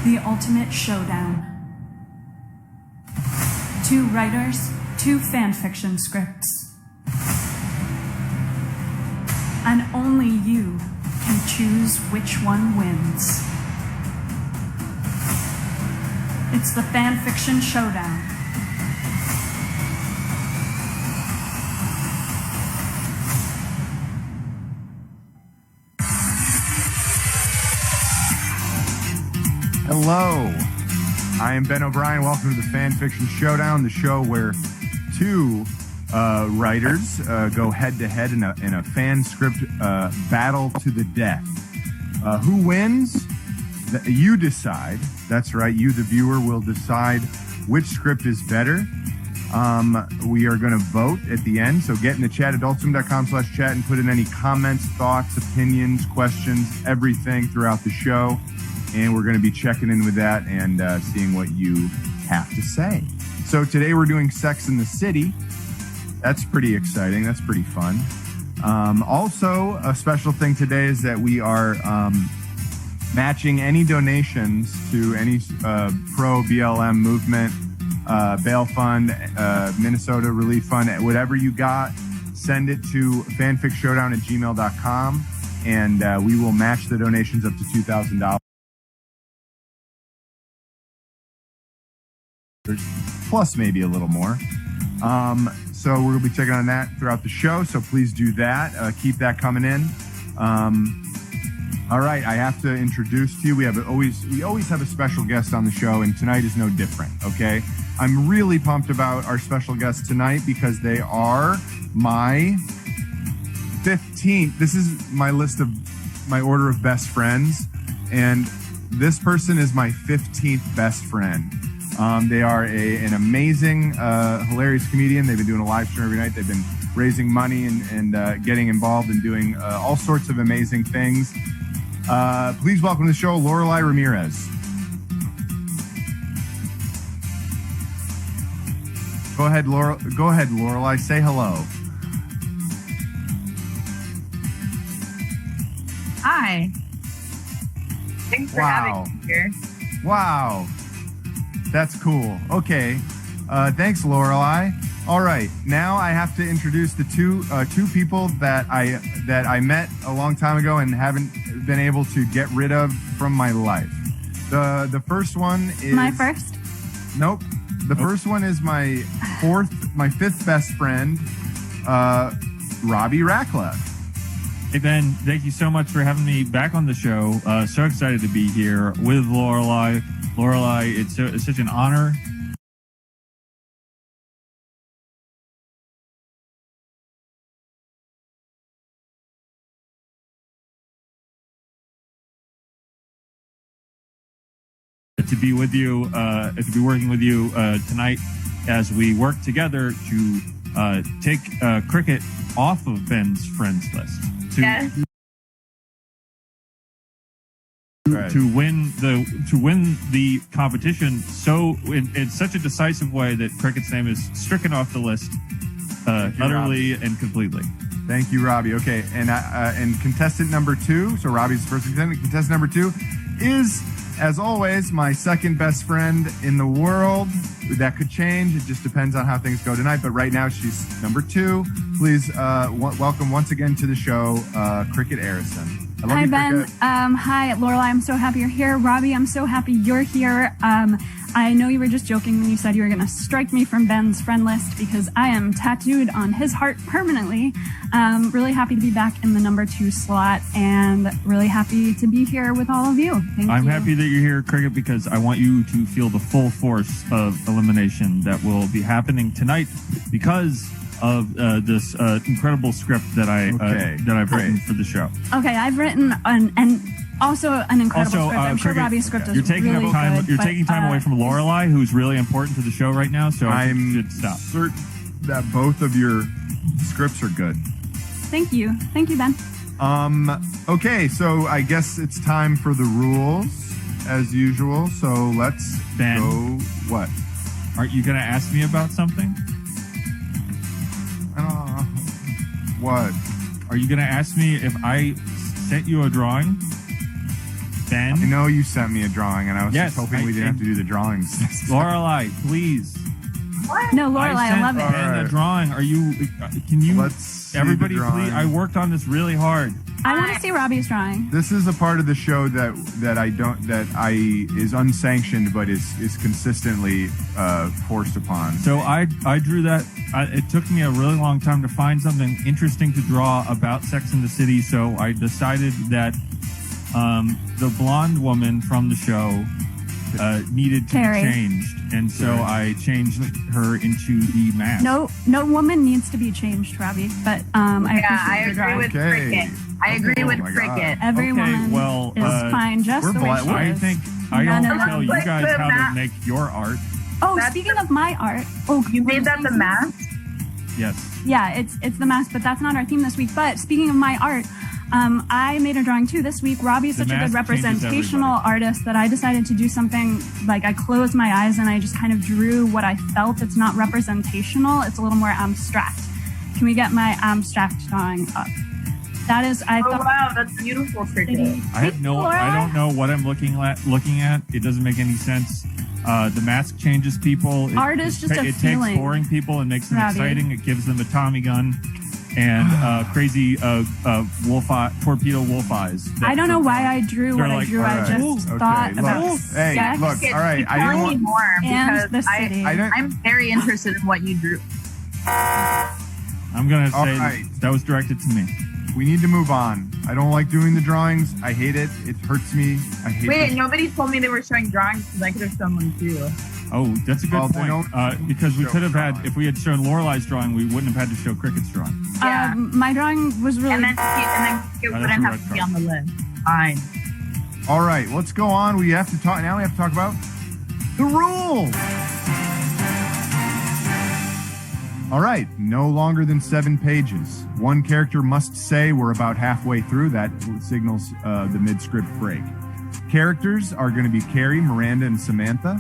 The ultimate showdown. 2 writers, 2 fanfiction scripts. And only you can choose which one wins. It's the fanfiction showdown. Hello, I am Ben O'Brien. Welcome to the Fanfiction Showdown, the show where 2 writers go head-to-head in a fan script battle to the death. Who wins? You decide. That's right, you, the viewer, will decide which script is better. We are going to vote at the end, so get in the chat, adultswim.com/chat, and put in any comments, thoughts, opinions, questions, everything throughout the show. And we're going to be checking in with that and seeing what you have to say. So today we're doing Sex in the City. That's pretty exciting. That's pretty fun. Also, a special thing today is that we are matching any donations to any pro-BLM movement, bail fund, Minnesota Relief Fund, whatever you got, send it to fanficshowdown@gmail.com, and we will match the donations up to $2,000. Plus maybe a little more. So we're going to be checking on that throughout the show, so please do that. Keep that coming in. All right, I have to introduce to you, we always have a special guest on the show, and tonight is no different, okay? I'm really pumped about our special guests tonight because they are my 15th. This is my list of my order of best friends, and this person is my 15th best friend. They are an amazing, hilarious comedian. They've been doing a live stream every night. They've been raising money and getting involved and doing all sorts of amazing things. Please welcome to the show, Lorelei Ramirez. Go ahead, Lorelei. Say hello. Hi. Thanks for having me here. Wow. That's cool. Okay. Thanks, Lorelei. All right. Now I have to introduce the two people that I met a long time ago and haven't been able to get rid of from my life. The first one is My first? Nope. The first one is my 5th best friend, Robby Ratcliffe. Hey Ben, thank you so much for having me back on the show. So excited to be here with Lorelei. Lorelei, it's such an honor. To be with you, to be working with you tonight as we work together to take cricket off of Ben's friends list. Yes. To win the competition so in such a decisive way that cricket's name is stricken off the list utterly and completely. Thank you, Robby. Okay, and contestant number 2. So Robby's the first contestant. Contestant number 2 is, as always, my second best friend in the world. That could change. It just depends on how things go tonight. But right now, she's number 2. Please welcome once again to the show, Cricket Arison. Hi, Ben. Hi, Lorelei. I'm so happy you're here. Robby, I'm so happy you're here. I know you were just joking when you said you were going to strike me from Ben's friend list because I am tattooed on his heart permanently. Really happy to be back in the number 2 slot and really happy to be here with all of you. Thank you. I'm happy that you're here, Cricket, because I want you to feel the full force of elimination that will be happening tonight because of this incredible script that I've written for the show. Okay, I've written an incredible script. I'm sure Robby's script is You're taking really time. good, You're taking time away from Lorelei, who's really important to the show right now. So I'm you should stop. certain that both of your scripts are good. Thank you, Ben. Okay, so I guess it's time for the rules as usual. So let's go. What? Aren't you going to ask me about something? What? Are you going to ask me if I sent you a drawing? Ben. I know you sent me a drawing, and I was Yes, just hoping we didn't have to do the drawings. Lorelei, please. What? No, Lorelei, I sent love it. Ben Alright. a drawing. Are you? Can you? Let's see Everybody, the drawing. please. I worked on this really hard. I want to see Robbie's drawing. This is a part of the show that is unsanctioned, but is consistently forced upon. So I drew that. It took me a really long time to find something interesting to draw about Sex and the City. So I decided that the blonde woman from the show needed to Carrie. be changed, and so I changed her into the mask. No woman needs to be changed, Robbie. But I appreciate your agree drawing. with Cricket. I agree with my Cricket. Every Okay, woman well, is fine just we're the way black- she I is. think I None don't of tell them. you Like guys the how to mask. make your art. Oh, That's speaking of my art. Oh, You made that the mask? Yes. Yeah, it's the mask, but that's not our theme this week. But speaking of my art, I made a drawing too this week. Robbie's The such a good mask changes representational everybody. artist that I decided to do something like I closed my eyes and I just kind of drew what I felt. It's not representational. It's a little more abstract. Can we get my abstract drawing up? That is, I Oh thought. wow, that's beautiful, Cricket. I have no. I don't know what I'm looking at. It doesn't make any sense. The mask changes people. Art is just a it feeling. takes boring people and makes them Robbie. exciting. It gives them a Tommy gun and crazy torpedo wolf eyes. I don't know why I drew They're what I like, drew. I alright, just okay, thought look, about hey, sex look, all right, I didn't Tell me want. more and because the city. I don't. I'm very interested in what you drew. I'm gonna All say right. that was directed to me. We need to move on. I don't like doing the drawings. I hate it. It hurts me. I hate Wait, it. nobody told me they were showing drawings because I could have shown one too. Oh, that's a good Well, they point. don't Because we show could have had, drawing. if we had shown Lorelei's drawing, we wouldn't have had to show Cricket's drawing. Yeah. My drawing was really. And then it that's wouldn't a have red to be card. on the list. Fine. All right, let's go on. We have to talk now. We have to talk about the rules. All right, no longer than 7 pages. One character must say we're about halfway through. That signals the mid-script break. Characters are going to be Carrie, Miranda, and Samantha.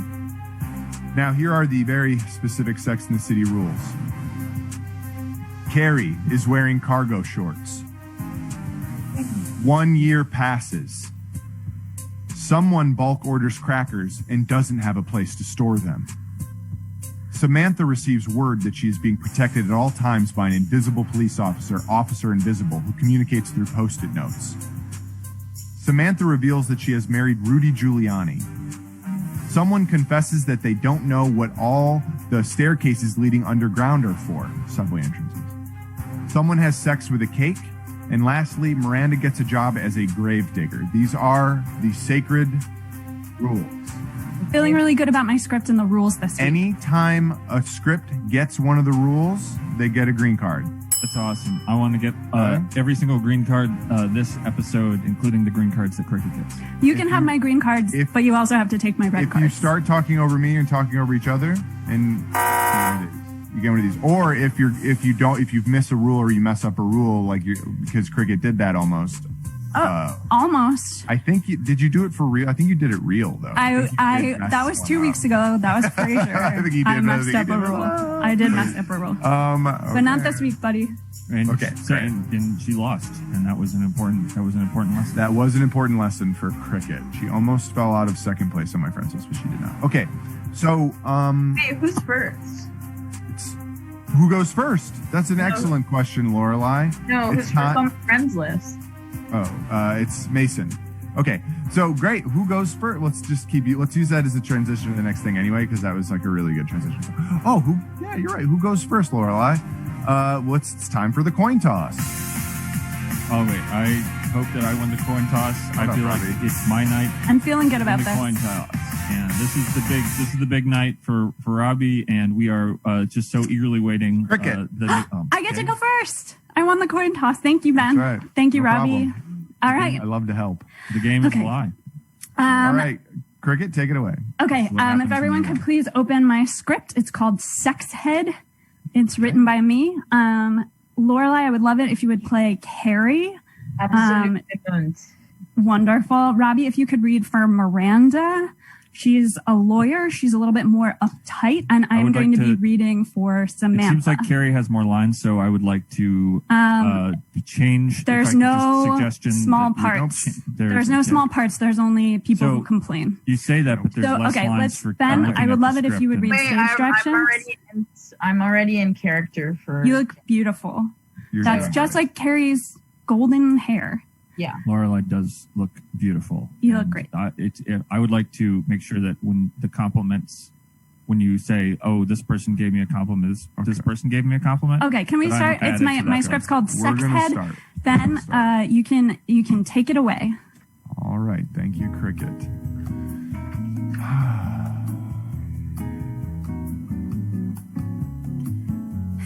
Now, here are the very specific Sex and the City rules. Carrie is wearing cargo shorts. 1 year passes. Someone bulk orders crackers and doesn't have a place to store them. Samantha receives word that she is being protected at all times by an invisible police officer, Officer Invisible, who communicates through Post-it notes. Samantha reveals that she has married Rudy Giuliani. Someone confesses that they don't know what all the staircases leading underground are for, subway entrances. Someone has sex with a cake. And lastly, Miranda gets a job as a gravedigger. These are the sacred rules. Feeling really good about my script and the rules this week. Anytime a script gets one of the rules, they get a green card. That's awesome. I want to get every single green card this episode, including the green cards that Cricket gets. You can have my green cards, but you also have to take my red If cards. you start talking over me and talking over each other, and you get one of these, or if you miss a rule or you mess up a rule, like because Cricket did that almost. Almost. I think did you do it for real? I think you did it real though. That was 2 weeks ago. That was Frasier. I think he did. I messed up a rule. I did mess up a rule. But not this week, buddy. And Okay, so, great. and she lost, and that was an important lesson. That was an important lesson for Cricket. She almost fell out of second place on my friends list, but she did not. Okay, so Wait, who's first? who goes first? That's an excellent question, Lorelei. No, It's who's not- first on the friends list? It's Mason. Okay, so great. Who goes first? Let's use that as a transition to the next thing anyway, because that was like a really good transition. Oh, yeah, you're right. Who goes first, Lorelei? It's time for the coin toss. Oh wait, I hope that I won the coin toss. I up, feel like Robbie? it's my night. I'm feeling good about in the this. coin toss, and this is the big night for Robbie, and we are just so eagerly waiting. Cricket. I get to go first. I won the coin toss. Thank you, Ben. That's right. Thank you, No Robbie. problem. All right. I love to help. The game is Okay. a lie. All right, Cricket, take it away. Okay. What happens If everyone when you could please open my script. It's called Sex Head. It's written by me. Lorelei, I would love it if you would play Carrie. Absolutely. Wonderful. Robbie, if you could read for Miranda. She's a lawyer. She's a little bit more uptight, and I am going to be reading for Samantha. It seems like Carrie has more lines, so I would like to change. There's no small parts. There's no small parts. There's only people who complain. You say that, but there's less lines for Ben, I would love it if you would read stage directions. I'm already in character for... You look beautiful. That's just like Carrie's golden hair. Yeah. Lorelei does look beautiful. You look great. I would like to make sure that when the compliments, when you say, "Oh, this person gave me a compliment," this person gave me a compliment. Okay, can we start? It's my script's called Sex Head. Ben, you can take it away. All right, thank you, Cricket.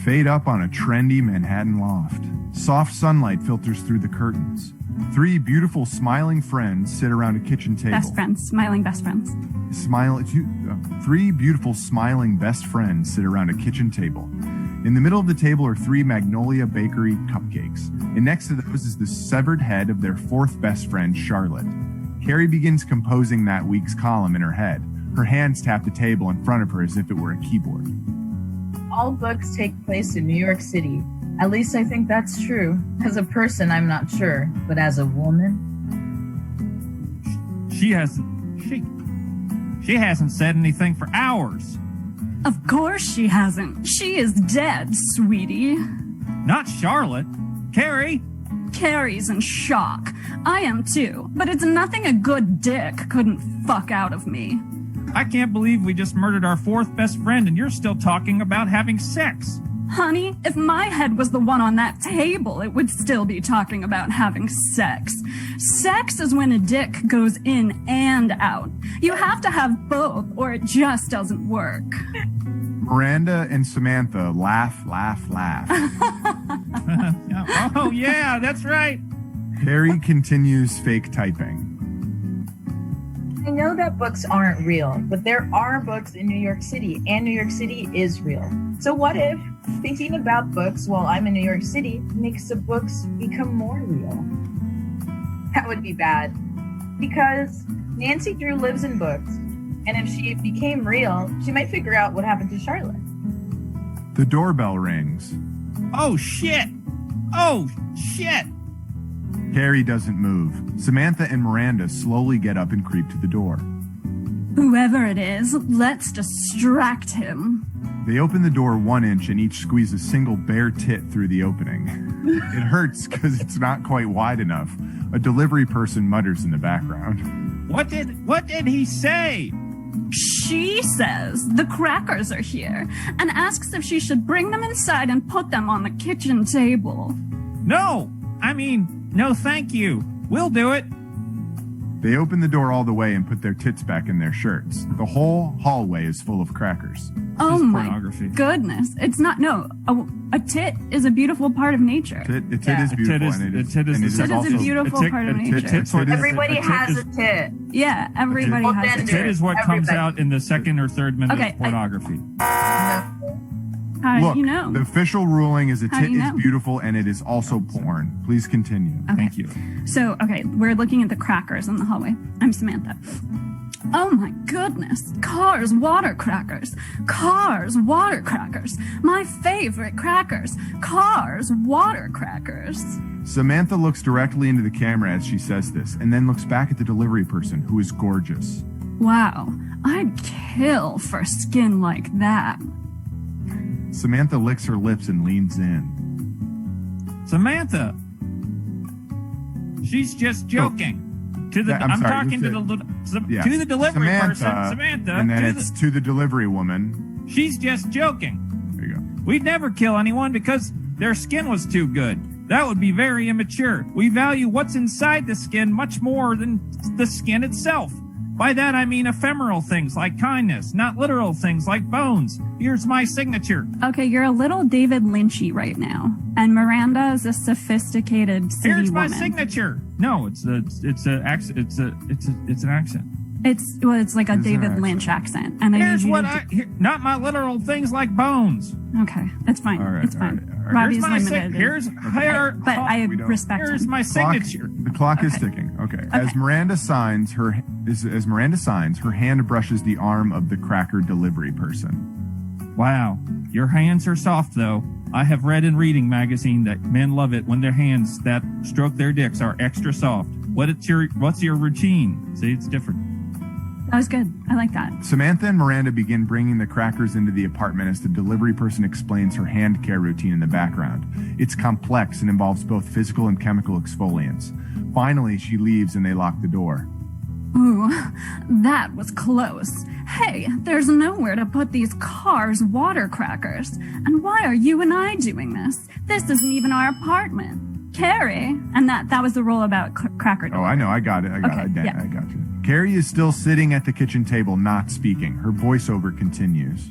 Fade up on a trendy Manhattan loft. Soft sunlight filters through the curtains. 3 beautiful smiling friends sit around a kitchen table. Best friends, smiling best friends. 3 beautiful smiling best friends sit around a kitchen table. In the middle of the table are 3 Magnolia Bakery cupcakes, and next to those is the severed head of their 4th best friend, Charlotte. Carrie begins composing that week's column in her head. Her hands tap the table in front of her as if it were a keyboard. All books take place in New York City. At least I think that's true. As a person, I'm not sure. But as a woman... She hasn't said anything for hours. Of course she hasn't. She is dead, sweetie. Not Charlotte. Carrie. Carrie's in shock. I am too. But it's nothing a good dick couldn't fuck out of me. I can't believe we just murdered our 4th best friend and you're still talking about having sex. Honey, if my head was the one on that table, it would still be talking about having sex. Sex is when a dick goes in and out. You have to have both, or it just doesn't work. Miranda and Samantha laugh. Oh, yeah, that's right. Carrie continues fake typing. I know that books aren't real, but there are books in New York City, and New York City is real. So what if thinking about books while I'm in New York City makes the books become more real? That would be bad, because Nancy Drew lives in books, and if she became real, she might figure out what happened to Charlotte. The doorbell rings. Oh, shit! Oh, shit! Carrie doesn't move. Samantha and Miranda slowly get up and creep to the door. Whoever it is, let's distract him. They open the door 1 inch and each squeeze a single bare tit through the opening. It hurts because it's not quite wide enough. A delivery person mutters in the background. What did he say? She says the crackers are here and asks if she should bring them inside and put them on the kitchen table. No, thank you. We'll do it. They open the door all the way and put their tits back in their shirts. The whole hallway is full of crackers. Oh my goodness. It's not, no, a tit is a beautiful part of nature. A tit is beautiful. A tit is a beautiful part of nature. Everybody has a tit. Yeah, everybody has a tit. A tit is what comes out in the 2nd or 3rd minute of pornography. How Look, do you know? The official ruling is a tit is beautiful and it is also porn. Please continue. Okay. Thank you. So, we're looking at the crackers in the hallway. I'm Samantha. Oh my goodness. Cars, water crackers. Cars, water crackers. My favorite crackers. Cars, water crackers. Samantha looks directly into the camera as she says this, and then looks back at the delivery person, who is gorgeous. Wow, I'd kill for skin like that. Samantha licks her lips and leans in. Samantha! She's just joking. I'm talking to the delivery person, Samantha. And then it's to the delivery woman. She's just joking. There you go. We'd never kill anyone because their skin was too good. That would be very immature. We value what's inside the skin much more than the skin itself. By that, I mean ephemeral things like kindness, not literal things like bones. Here's my signature. Okay, you're a little David Lynchy right now. And Miranda is a sophisticated city Here's my woman. signature. No, it's an accent. It's accent. It's like a David Lynch accent. And not my literal things like bones. Okay, it's fine. All right, it's fine. All right. Robbie's limited. But I respect him. Here's my signature. The clock is ticking. Okay. As Miranda signs, her hand brushes the arm of the cracker delivery person. Wow, your hands are soft though. I have read in Reading magazine that men love it when their hands that stroke their dicks are extra soft. What's your routine? See, it's different. That was good. I like that. Samantha and Miranda begin bringing the crackers into the apartment as the delivery person explains her hand care routine in the background. It's complex and involves both physical and chemical exfoliants. Finally, she leaves and they lock the door. Ooh, that was close. Hey, there's nowhere to put these Cars water crackers. And why are you and I doing this? This isn't even our apartment. Carrie, and that was the rule about cracker delivery. Oh, I know. I got it. I got you. Carrie is still sitting at the kitchen table, not speaking. Her voiceover continues.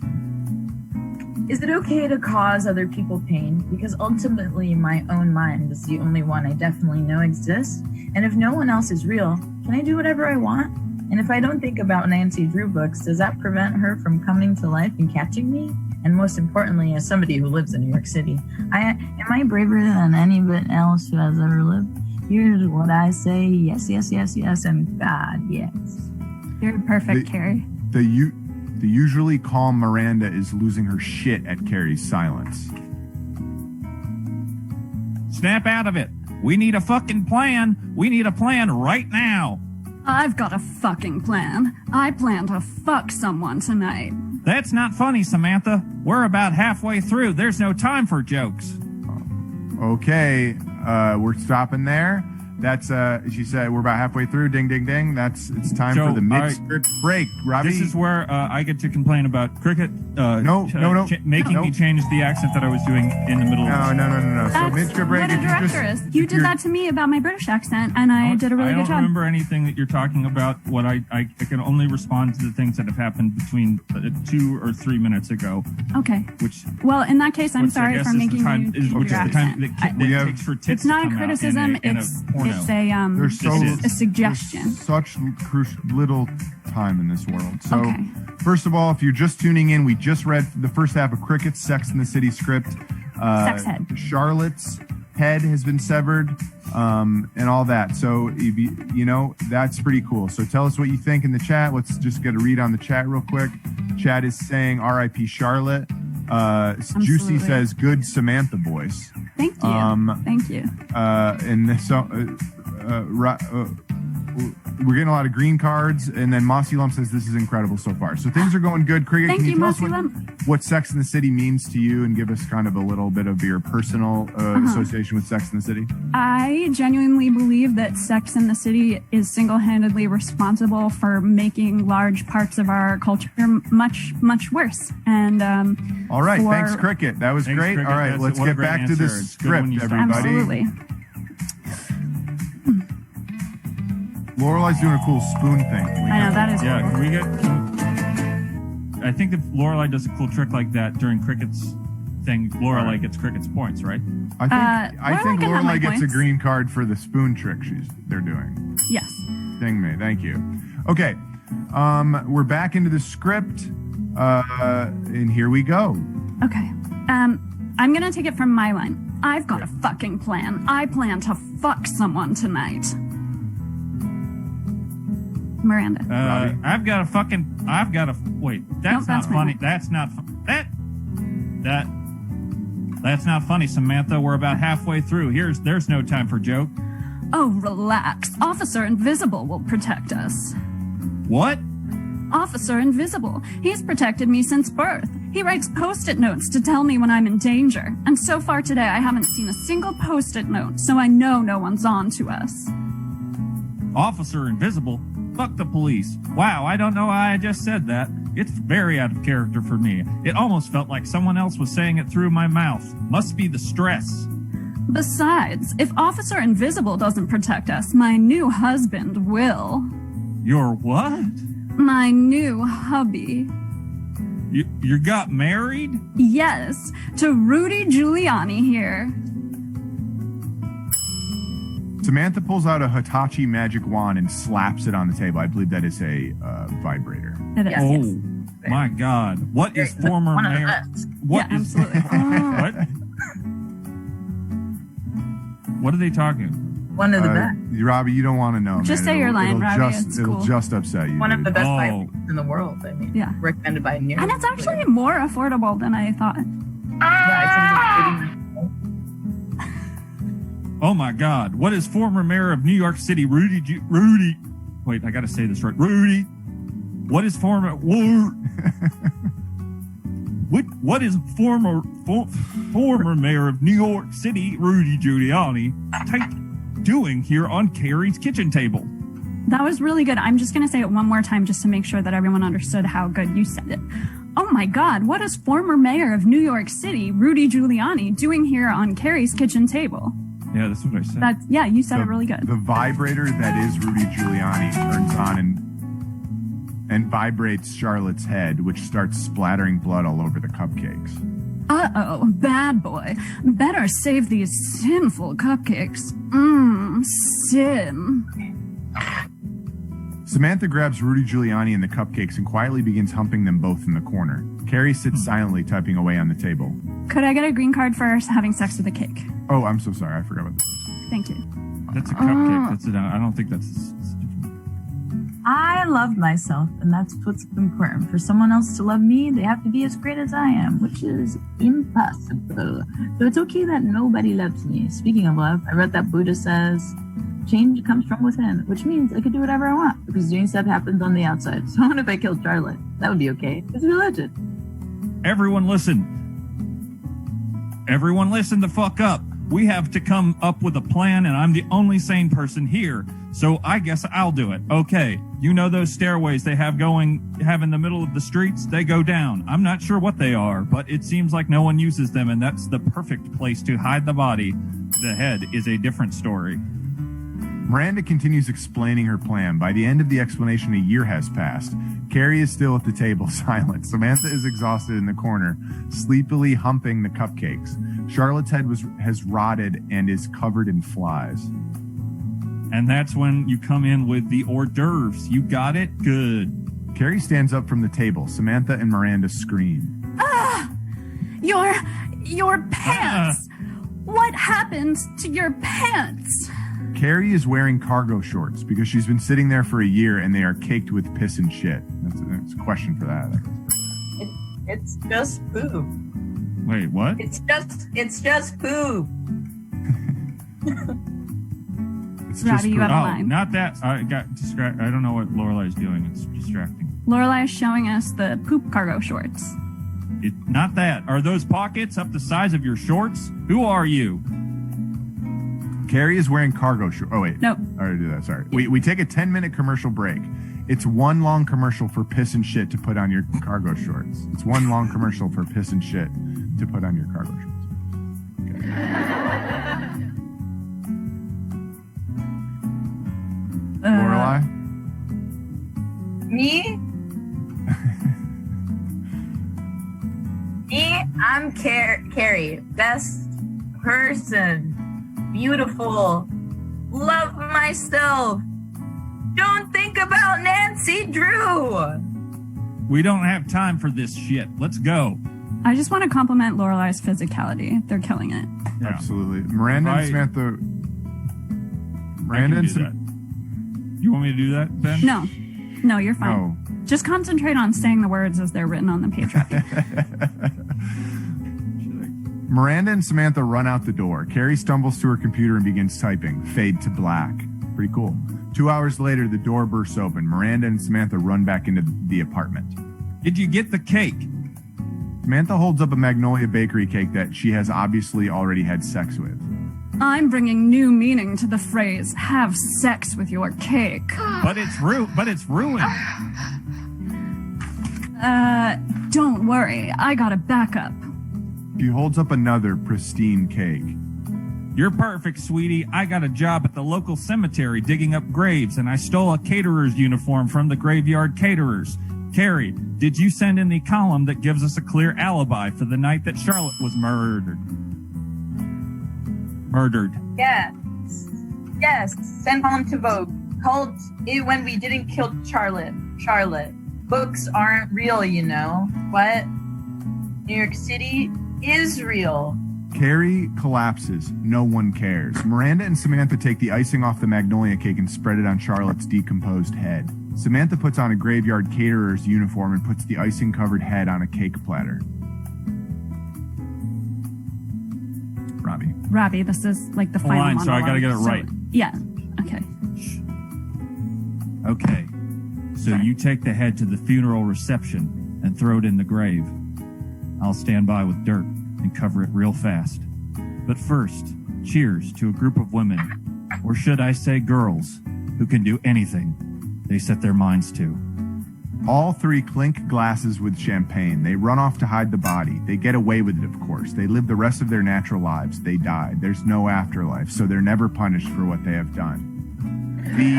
Is it okay to cause other people pain? Because ultimately my own mind is the only one I definitely know exists. And if no one else is real, can I do whatever I want? And if I don't think about Nancy Drew books, does that prevent her from coming to life and catching me? And most importantly, as somebody who lives in New York City, am I braver than anybody else who has ever lived? Here's what I say, yes, yes, yes, yes, and God, yes. You're perfect, Carrie. The usually calm Miranda is losing her shit at Carrie's silence. Snap out of it. We need a fucking plan. We need a plan right now. I've got a fucking plan. I plan to fuck someone tonight. That's not funny, Samantha. We're about halfway through. There's no time for jokes. Okay, we're stopping there. That's she said we're about halfway through. Ding, ding, ding. It's time for the mid-script break. Robby, this is where I get to complain about Cricket. No. Making me change the accent that I was doing in the middle. No. So mid-script break. What a director is. You did that to me about my British accent, and I did a really good job. I don't remember anything that you're talking about. What I can only respond to the things that have happened between 2 or 3 minutes ago. Okay. Well, in that case, I'm sorry for making you change your accent. That takes for tits it's not to a come criticism. Out in a porno. It's a suggestion. There's such little time in this world. So, First of all, if you're just tuning in, we just read the first half of Cricket's Sex and the City script. Sex head. Charlotte's head has been severed, and all that. So, that's pretty cool. So tell us what you think in the chat. Let's just get a read on the chat real quick. Chat is saying R.I.P. Charlotte. Juicy says, good Samantha voice. Thank you. Thank you. And this, we're getting a lot of green cards, and then Mossy Lump says this is incredible so far. So things are going good. Cricket, Thank can you tell Mossy us Lump. what Sex and the City means to you, and give us kind of a little bit of your personal association with Sex and the City? I genuinely believe that Sex and the City is single-handedly responsible for making large parts of our culture much, much worse. And all right, thanks, Cricket. That was great. Cricket. All right, let's get back to the script, everybody. Absolutely. Lorelei's doing a cool spoon thing. I know, that is cool. Can we get... I think if Lorelei does a cool trick like that during Cricket's thing, Lorelei gets Cricket's points, right? I think Lorelei gets a green card for the spoon trick they're doing. Yes. Ding me. Thank you. Okay. We're back into the script, and here we go. Okay. I'm gonna take it from my line. I've got a fucking plan. I plan to fuck someone tonight. Miranda. Wait, that's not funny. That's not funny, Samantha. We're about halfway through. There's no time for joke. Oh, relax. Officer Invisible will protect us. What? Officer Invisible. He's protected me since birth. He writes Post-it notes to tell me when I'm in danger. And so far today, I haven't seen a single Post-it note, so I know no one's on to us. Officer Invisible? Fuck the police. Wow, I don't know why I just said that. It's very out of character for me. It almost felt like someone else was saying it through my mouth. Must be the stress. Besides, if Officer Invisible doesn't protect us, my new husband will. Your what? My new hubby. You got married? Yes, to Rudy Giuliani here. Samantha pulls out a Hitachi magic wand and slaps it on the table. I believe that is a vibrator. It is. Oh, my God. What is former mayor? What yeah, is, absolutely. What? What are they talking? One of the best. Robbie, you don't want to know. Just man. say your line, Robbie. It'll just upset you. One of the best Oh. Bibles in the world. I mean, Yeah. recommended by New. And it's actually more affordable than I thought. Yeah, Oh my God! What is former mayor of New York City Rudy? Wait, I got to say this right. Rudy. What is former? What is former mayor of New York City Rudy Giuliani doing here on Carrie's kitchen table? That was really good. I'm just going to say it one more time just to make sure that everyone understood how good you said it. Oh my God, what is former mayor of New York City, Rudy Giuliani, doing here on Carrie's kitchen table? Yeah, that's what I said. You said it really good. The vibrator that is Rudy Giuliani turns on and vibrates Charlotte's head, which starts splattering blood all over the cupcakes. Uh-oh, bad boy. Better save these sinful cupcakes. Sin. Samantha grabs Rudy Giuliani and the cupcakes and quietly begins humping them both in the corner. Carrie sits silently typing away on the table. Could I get a green card for having sex with a cake? Oh, I'm so sorry. I forgot about this. Thank you. That's a cupcake. That's it. I don't think that's. I love myself, and that's what's important. For someone else to love me, they have to be as great as I am, which is impossible. So it's okay that nobody loves me. Speaking of love, I read that Buddha says, change comes from within, which means I could do whatever I want, because doing stuff happens on the outside. So what if I killed Charlotte? That would be okay. It's religion. Everyone listen. Everyone listen the fuck up. We have to come up with a plan, and I'm the only sane person here. So I guess I'll do it. Okay, you know those stairways they have in the middle of the streets? They go down. I'm not sure what they are, but it seems like no one uses them, and that's the perfect place to hide the body. The head is a different story. Miranda continues explaining her plan. By the end of the explanation, a year has passed. Carrie is still at the table, silent. Samantha is exhausted in the corner, sleepily humping the cupcakes. Charlotte's head has rotted and is covered in flies. And that's when you come in with the hors d'oeuvres. You got it? Good. Carrie stands up from the table. Samantha and Miranda scream. Your pants! What happened to your pants? Carrie is wearing cargo shorts because she's been sitting there for a year and they are caked with piss and shit. That's a question for that. It's just poop. Wait, what? It's just poop. It's Robbie, you have a Oh, line. not that. I got distracted. I don't know what Lorelei's doing. It's distracting. Lorelei is showing us the poop cargo shorts. Not that. Are those pockets up the size of your shorts? Who are you? Carrie is wearing cargo shorts. Oh, wait. Nope. I already did that. Sorry. We take a 10-minute commercial break. It's one long commercial for piss and shit to put on your cargo shorts. It's one long commercial for piss and shit to put on your cargo shorts. Okay. Lorelei? Me? I'm Carrie. Best person. Beautiful. Love myself. Don't think about Nancy Drew. We don't have time for this shit. Let's go. I just want to compliment Lorelei's physicality. They're killing it. Yeah. Absolutely. Miranda Right. and Samantha. I can do that. You want me to do that, Ben? No, you're fine. No. Just concentrate on saying the words as they're written on the page, Robbie. Miranda and Samantha run out the door. Carrie stumbles to her computer and begins typing. Fade to black. Pretty cool. 2 hours later, the door bursts open. Miranda and Samantha run back into the apartment. Did you get the cake? Samantha holds up a Magnolia Bakery cake that she has obviously already had sex with. I'm bringing new meaning to the phrase, have sex with your cake. But it's ruined. Don't worry. I got a backup. She holds up another pristine cake. You're perfect, sweetie. I got a job at the local cemetery digging up graves, and I stole a caterer's uniform from the graveyard caterers. Carrie, did you send in the column that gives us a clear alibi for the night that Charlotte was murdered? Yes. Send on to Vogue. Called it when we didn't kill Charlotte. Books aren't real, you know. What? New York City is real. Carrie collapses. No one cares. Miranda and Samantha take the icing off the magnolia cake and spread it on Charlotte's decomposed head. Samantha puts on a graveyard caterer's uniform and puts the icing-covered head on a cake platter. Robby, this is like the final line, monologue. so I gotta get it right. Yeah. Okay. Okay. So you take the head to the funeral reception and throw it in the grave. I'll stand by with dirt and cover it real fast. But first, cheers to a group of women, or should I say girls, who can do anything they set their minds to. All three clink glasses with champagne. They run off to hide the body. They get away with it, of course. They live the rest of their natural lives. They die. There's no afterlife, so they're never punished for what they have done. The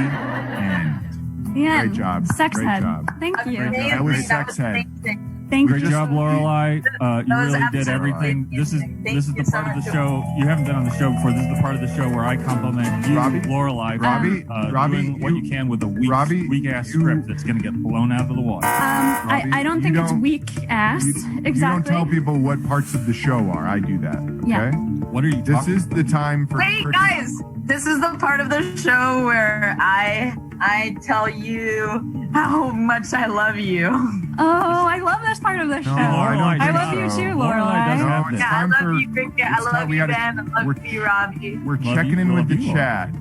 end. Yeah. Great job. Sex Great head. job. Thank you. Amazing. That was That sex was head. amazing. Thank Great you. job, Lorelei. You was really did absolutely everything. This is amazing. this is Thank the you part so of the much. show. You haven't been on the show before. This is the part of the show where I compliment you, Robbie? Lorelei, Robbie? for Robbie, doing what you can with a Robbie, weak ass you- script that's going to get blown out of the water. I don't you think it's don't- weak ass. You Exactly. don't tell people what parts of the show are. I do that. Okay? Yeah. What are you This talking is the time for Wait, cricket. guys, this is the part of the show where I tell you how much I love you. Oh, I love this part of the show. I don't I think love so. you too, Lorelei Lorelei. doesn't No, have it's this. Yeah, I time love for- you, Cricket. I it's love time- we you, gotta- Ben. I love we're- you, Robbie. We're Love checking you, in with love the you, chat.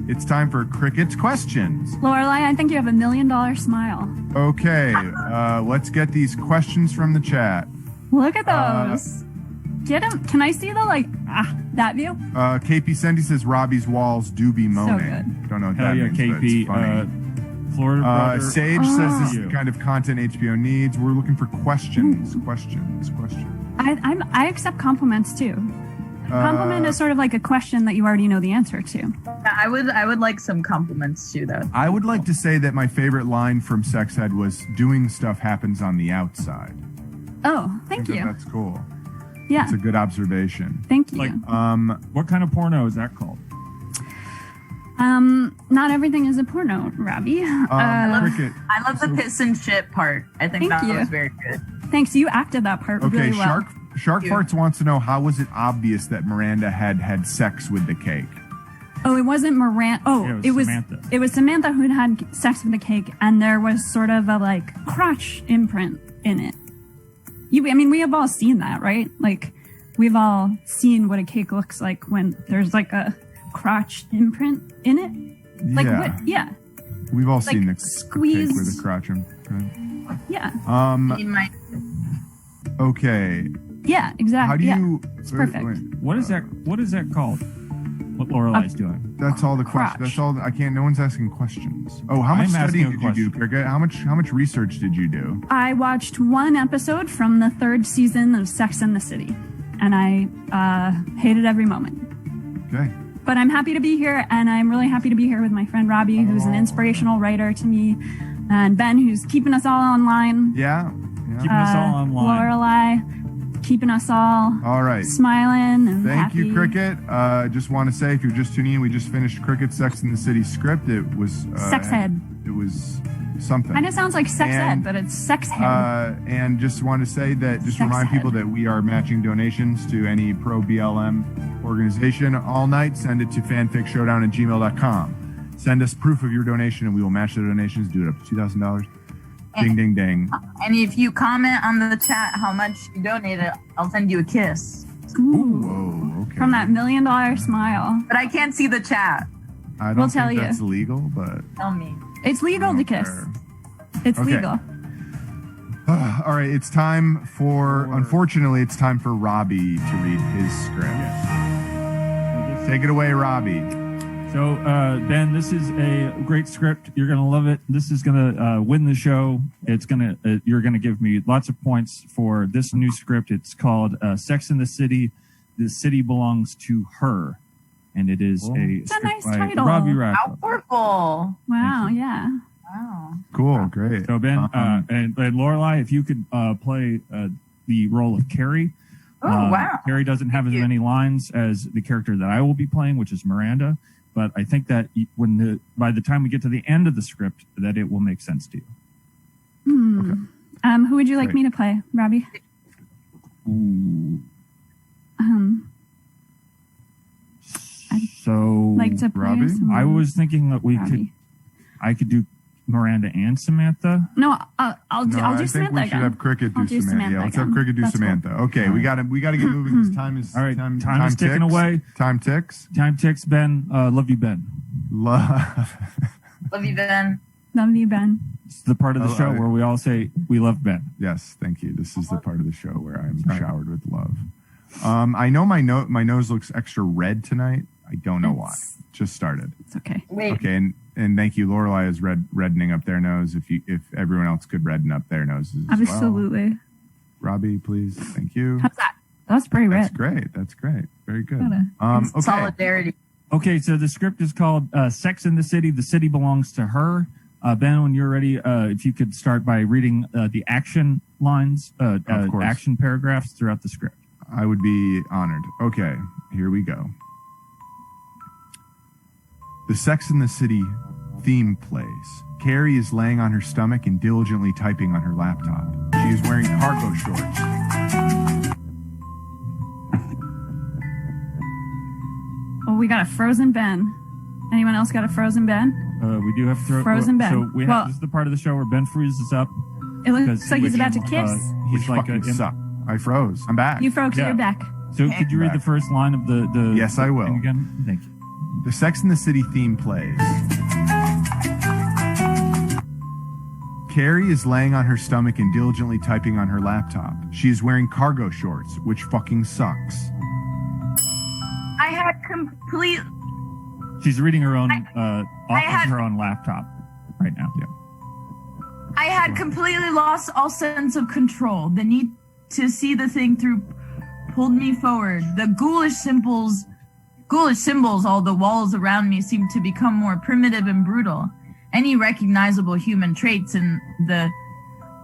It's time for Cricket's questions. Lorelei, I think you have $1 million smile. Okay, let's get these questions from the chat. Look at those. Get him. Can I see that view? KP Sendy says Robbie's walls do be moaning. good. Don't know what Hell that yeah, means, but KP. it's funny. Florida brother. Sage says this is You. the kind of content HBO needs. We're looking for questions. Questions. I accept compliments too. Compliment is sort of like a question that you already know the answer to. I would like some compliments too, though. I would like to say that my favorite line from Sex Ed was doing stuff happens on the outside. Oh, I thank think you. That's cool. Yeah, It's a good observation. thank you. Like, what kind of porno is that called? Not everything is a porno, Robby. Cricket. I love the piss and shit part. I think Thank that you. was very good. Thanks, you acted that part Okay, really well. Shark Farts wants to know, how was it obvious that Miranda had sex with the cake? Oh, it wasn't Miranda. Oh, Yeah, it was Samantha. It was Samantha who'd had sex with the cake, and there was sort of a crotch imprint in it. We have all seen that, right? Like, we've all seen what a cake looks like when there's a crotch imprint in it. Like Yeah. what? Yeah, We've all seen the cake squeeze. with a crotch imprint. yeah, In my Okay. yeah. Exactly. How do yeah. you? It's perfect. What is that? What is that called? What Lorelei's doing? That's all the Crotch. questions. That's all. I can't. No one's asking questions. Oh, how much I'm asking studying a did you do, question. Cricket? How much research did you do? I watched one episode from the 3rd season of Sex and the City, and I hated every moment. Okay. But I'm happy to be here, and I'm really happy to be here with my friend Robby, who's an inspirational writer to me, and Ben, who's keeping us all online. Yeah. Keeping us all online. Lorelei, keeping us all All right. smiling and Thank happy. you, Cricket. Just want to say, if you're just tuning in, we just finished Cricket Sex in the City script. It was Sex head. It was something. Kind of sounds like sex And, ed, but it's sex head. And just want to say that, just Sex remind people head. that we are matching donations to any pro BLM organization all night. Send it to fanficshowdown@gmail.com. Send us proof of your donation, and we will match the donations. Do it up to $2,000. Ding, ding, ding. and if you comment on the chat how much you donated, I'll send you a kiss. Ooh. Whoa, okay. From that $1 million smile. But I can't see the chat. I don't We'll think tell you. that's legal, but Tell me. It's legal to kiss. fair. It's Okay. legal. All right, it's time for, unfortunately, it's time for Robbie to read his script. Take it away, Robbie. So, Ben, this is a great script. You're going to love it. This is going to win the show. It's going to, you're going to give me lots of points for this new script. It's called Sex in the City. The City Belongs to Her. And it is a a script nice by title. Robbie How Radcliffe. powerful. Wow, yeah. Wow. Cool, great. So, Ben, and Lorelei, if you could play the role of Carrie. Oh, wow. Carrie doesn't have as many lines as the character that I will be playing, which is Miranda. But I think that by the time we get to the end of the script, that it will make sense to you. Who would you like Great. me to play, Robbie? Ooh. So, like to play Robby? some I was thinking that Robby. I could do Miranda and Samantha. No, I'll do I think Samantha we should again. have Cricket do I'll do Samantha. Yeah, Samantha let's have again. Cricket do That's cool. Samantha. Okay, we got to get moving because time is All right, time time is ticking ticks. away. Time ticks. Time ticks, Ben. Love you, Ben. Love. Love you, Ben. Love you, Ben. It's the part of the Oh, show where we all say we love Ben. Yes, thank you. This is the part of the show where I'm showered with love. I know my nose looks extra red tonight. I don't know why. Just started. It's okay. Wait. Okay, and thank you. Lorelei is reddening up their nose. If everyone else could redden up their noses as well. Absolutely. Robby, please. Thank you. How's that? That's pretty That's red. great. That's great. Very good. Gotta- Okay. Solidarity. Okay, so the script is called Sex in the City. The city belongs to her. Ben, when you're ready, if you could start by reading the action lines, Of course. action paragraphs throughout the script. I would be honored. Okay, here we go. The Sex in the City theme plays. Carrie is laying on her stomach and diligently typing on her laptop. She is wearing cargo shorts. Well, we got a frozen Ben. Anyone else got a frozen Ben? We do have to Frozen Ben. So we have, Well- this is the part of the show where Ben freezes up. It looks Because like he's which, about to kiss. He's Which like fucking suck. I froze. I'm back. You froze, yeah. you're back. So could you read the first line of the Yes, I will. thing again? Thank you. The Sex in the City theme plays. Carrie is laying on her stomach and diligently typing on her laptop. She is wearing cargo shorts, which fucking sucks. I had complete. She's reading her own off had- of her own laptop right now. Yeah. I had completely lost all sense of control. The need to see the thing through pulled me forward. The ghoulish symbols, all the walls around me seemed to become more primitive and brutal. Any recognizable human traits in the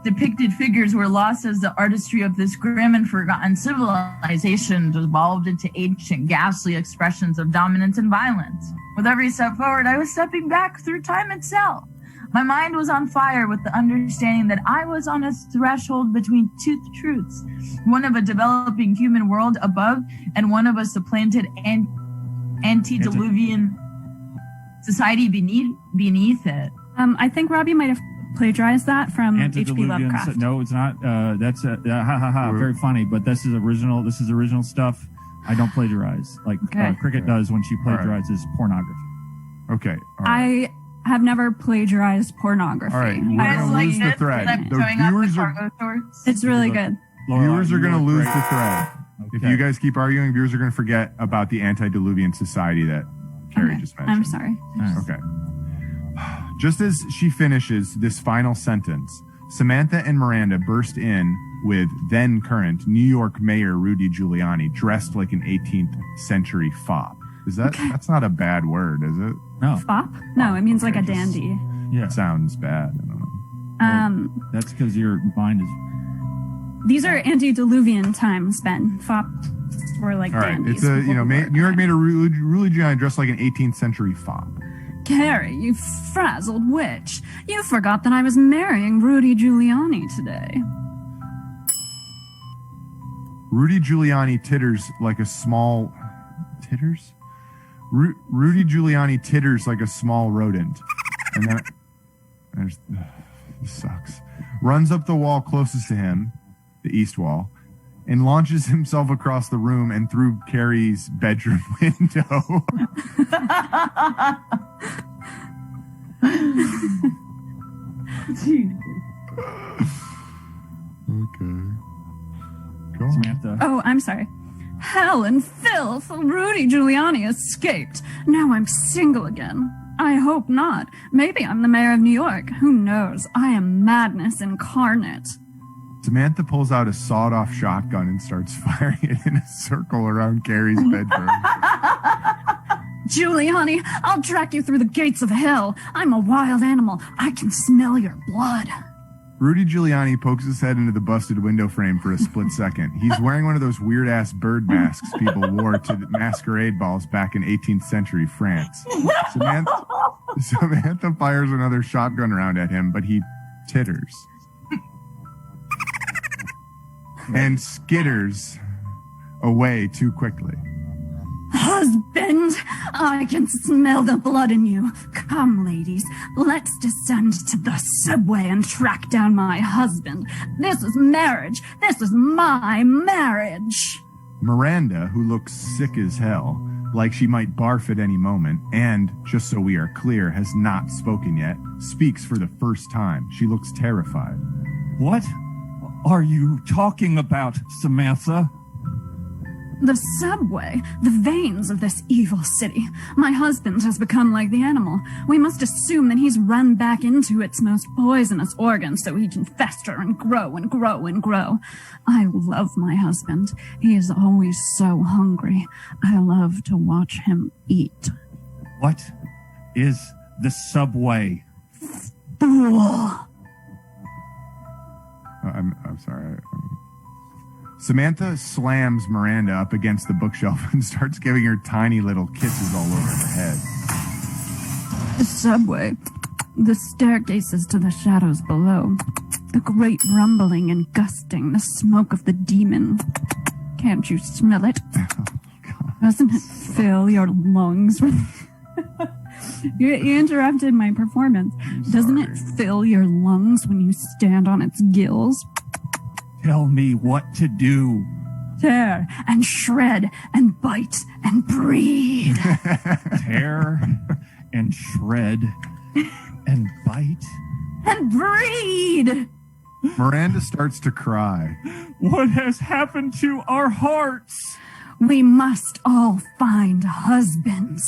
depicted figures were lost as the artistry of this grim and forgotten civilization devolved into ancient, ghastly expressions of dominance and violence. With every step forward, I was stepping back through time itself. My mind was on fire with the understanding that I was on a threshold between two truths, one of a developing human world above and one of a supplanted antediluvian society beneath it. I think Robby might have plagiarized that from H.P. Antediluvian. Lovecraft. No, it's not. That's very funny. But this is original. This is original stuff. I don't plagiarize like Okay. Cricket does when she plagiarizes pornography. Okay. All right. I have never plagiarized pornography. All right, we're I gonna like lose the it. thread. I'm The showing off viewers the are cargo shorts. It's really good. viewers are going to lose great. the thread. If Okay. you guys keep arguing, viewers are going to forget about the antediluvian society that Carrie Okay. just mentioned. I'm sorry. Okay. Just as she finishes this final sentence, Samantha and Miranda burst in with then current New York Mayor Rudy Giuliani dressed like an 18th century fop. Is that that's not a bad word, is it? No. Fop? No, it means like a Okay, just- dandy. Yeah. It sounds bad. I don't know. That's because your mind is. These are antediluvian times, Ben. Fop were like All right. dandies. It's a, before the war. New York Mayor Rudy Giuliani dressed like an 18th century fop. Carrie, you frazzled witch. You forgot that I was marrying Rudy Giuliani today. Rudy Giuliani titters like a small... Titters? Rudy Giuliani titters like a small rodent. And then... this sucks. Runs up the wall closest to him, the east wall, and launches himself across the room and through Carrie's bedroom window. Okay. Go on. Samantha. Oh, I'm sorry. Hell and filth! Rudy Giuliani escaped. Now I'm single again. I hope not. Maybe I'm the mayor of New York. Who knows? I am madness incarnate. Samantha pulls out a sawed-off shotgun and starts firing it in a circle around Carrie's bedroom. Giuliani, I'll track you through the gates of hell. I'm a wild animal. I can smell your blood. Rudy Giuliani pokes his head into the busted window frame for a split second. He's wearing one of those weird-ass bird masks people wore to the masquerade balls back in 18th century France. Samantha fires another shotgun round at him, but he titters. And skitters away too quickly. Husband, I can smell the blood in you. Come, ladies, let's descend to the subway and track down my husband. This is marriage. This is my marriage. Miranda, who looks sick as hell, like she might barf at any moment, and, just so we are clear, has not spoken yet, speaks for the first time. She looks terrified. What are you talking about, Samantha? The subway, the veins of this evil city. My husband has become like the animal. We must assume that he's run back into its most poisonous organs so he can fester and grow and grow and grow. I love my husband. He is always so hungry. I love to watch him eat. What is the subway? Fool! I'm sorry. Samantha slams Miranda up against the bookshelf and starts giving her tiny little kisses all over her head. The subway, the staircases to the shadows below, the great rumbling and gusting, the smoke of the demon. Can't you smell it? Oh, God. Doesn't it fill your lungs? You interrupted my performance. Doesn't it fill your lungs when you stand on its gills? Tell me what to do. Tear and shred and bite and breed. Tear and shred and bite and breed. Miranda starts to cry. What has happened to our hearts? We must all find husbands.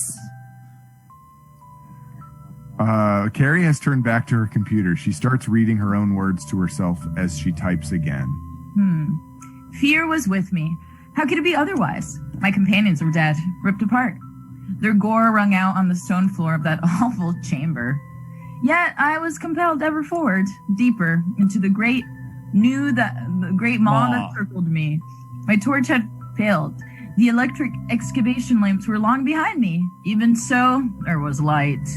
Carrie has turned back to her computer. She starts reading her own words to herself as she types again. Fear was with me. How could it be otherwise? My companions were dead, ripped apart. Their gore wrung out on the stone floor of that awful chamber. Yet I was compelled ever forward, deeper, into the great maw that circled me. My torch had failed. The electric excavation lamps were long behind me. Even so, there was light.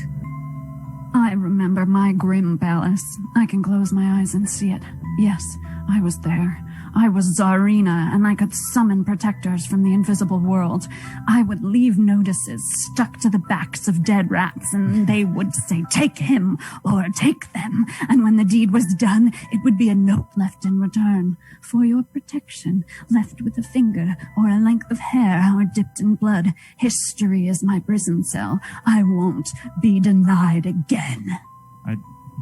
I remember my grim palace. I can close my eyes and see it. Yes, I was there. I was Tsarina, and I could summon protectors from the invisible world. I would leave notices stuck to the backs of dead rats, and they would say, "Take him," or "Take them." And when the deed was done, it would be a note left in return. For your protection, left with a finger or a length of hair or dipped in blood. History is my prison cell. I won't be denied again.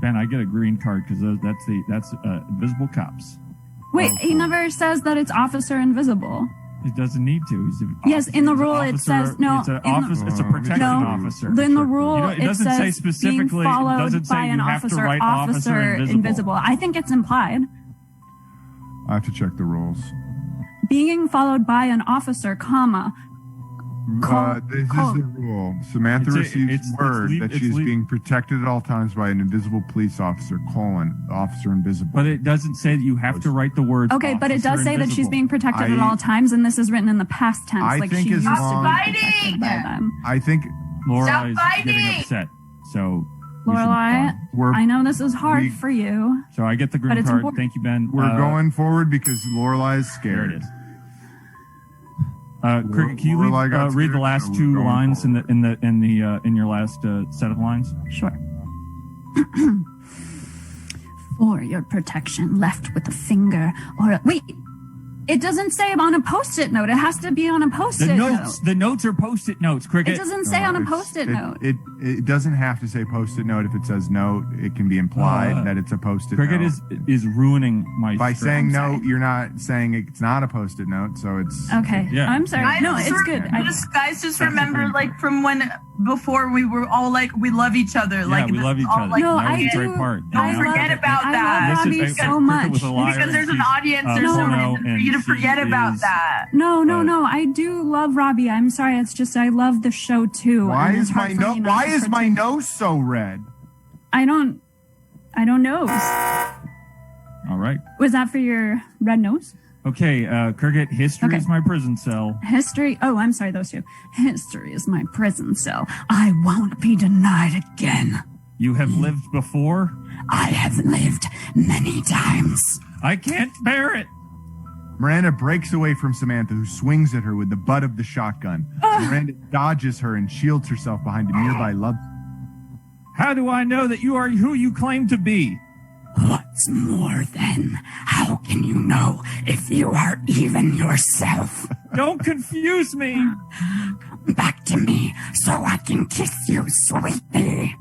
Ben, I get a green card because that's invisible cops. Wait, he never says that it's Officer Invisible. He doesn't need to. Yes, in the rule it says no. It's a protecting officer. In the rule it doesn't say specifically. Being followed it doesn't say by an you have officer. to write officer invisible. I think it's implied. I have to check the rules. Being followed by an officer, comma. This is the rule. Samantha receives word that she is being protected at all times by an invisible police officer, officer invisible. But it doesn't say that you have to write the words. Okay, but it does say that she's being protected at all times, and this is written in the past tense. I like think she used to be fighting! protected by them. I think Lorelei is getting upset. So Lorelei, I know this is hard for you. So I get the green card. Important. Thank you, Ben. We're going forward because Lorelei is scared. There it is. Cricket, can you read the last two lines in your last set of lines? Sure. For your protection, left with a finger or a... Wait, it doesn't say on a Post-it note. It has to be on a Post-it note. The notes are Post-it notes, Cricket. It doesn't say on a Post-it note. It doesn't have to say Post-it note. If it says note, it can be implied that it's a Post-it note. Cricket is ruining my... By saying note, you're not saying it's not a Post-it note, so it's... Okay, yeah. I'm sorry. No, it's good. Guys, just remember, like, from before we were all like, we love each other. Yeah, like, we love each other. Like, no, that was I a do. great part. Don't forget about that. I love Robby so much. Because there's an audience, there's no reason for you to forget about that. No. I do love Robby. I'm sorry. It's just I love the show too. Why is my nose so red? I don't know. All right. Was that for your red nose? Okay, Cricket, history is my prison cell. History? Oh, I'm sorry, those two. History is my prison cell. I won't be denied again. You have lived before? I have lived many times. I can't bear it. Miranda breaks away from Samantha, who swings at her with the butt of the shotgun. Miranda dodges her and shields herself behind a nearby love. How do I know that you are who you claim to be? What's more then? How can you know if you are even yourself? Don't confuse me. Come back to me so I can kiss you sweetly.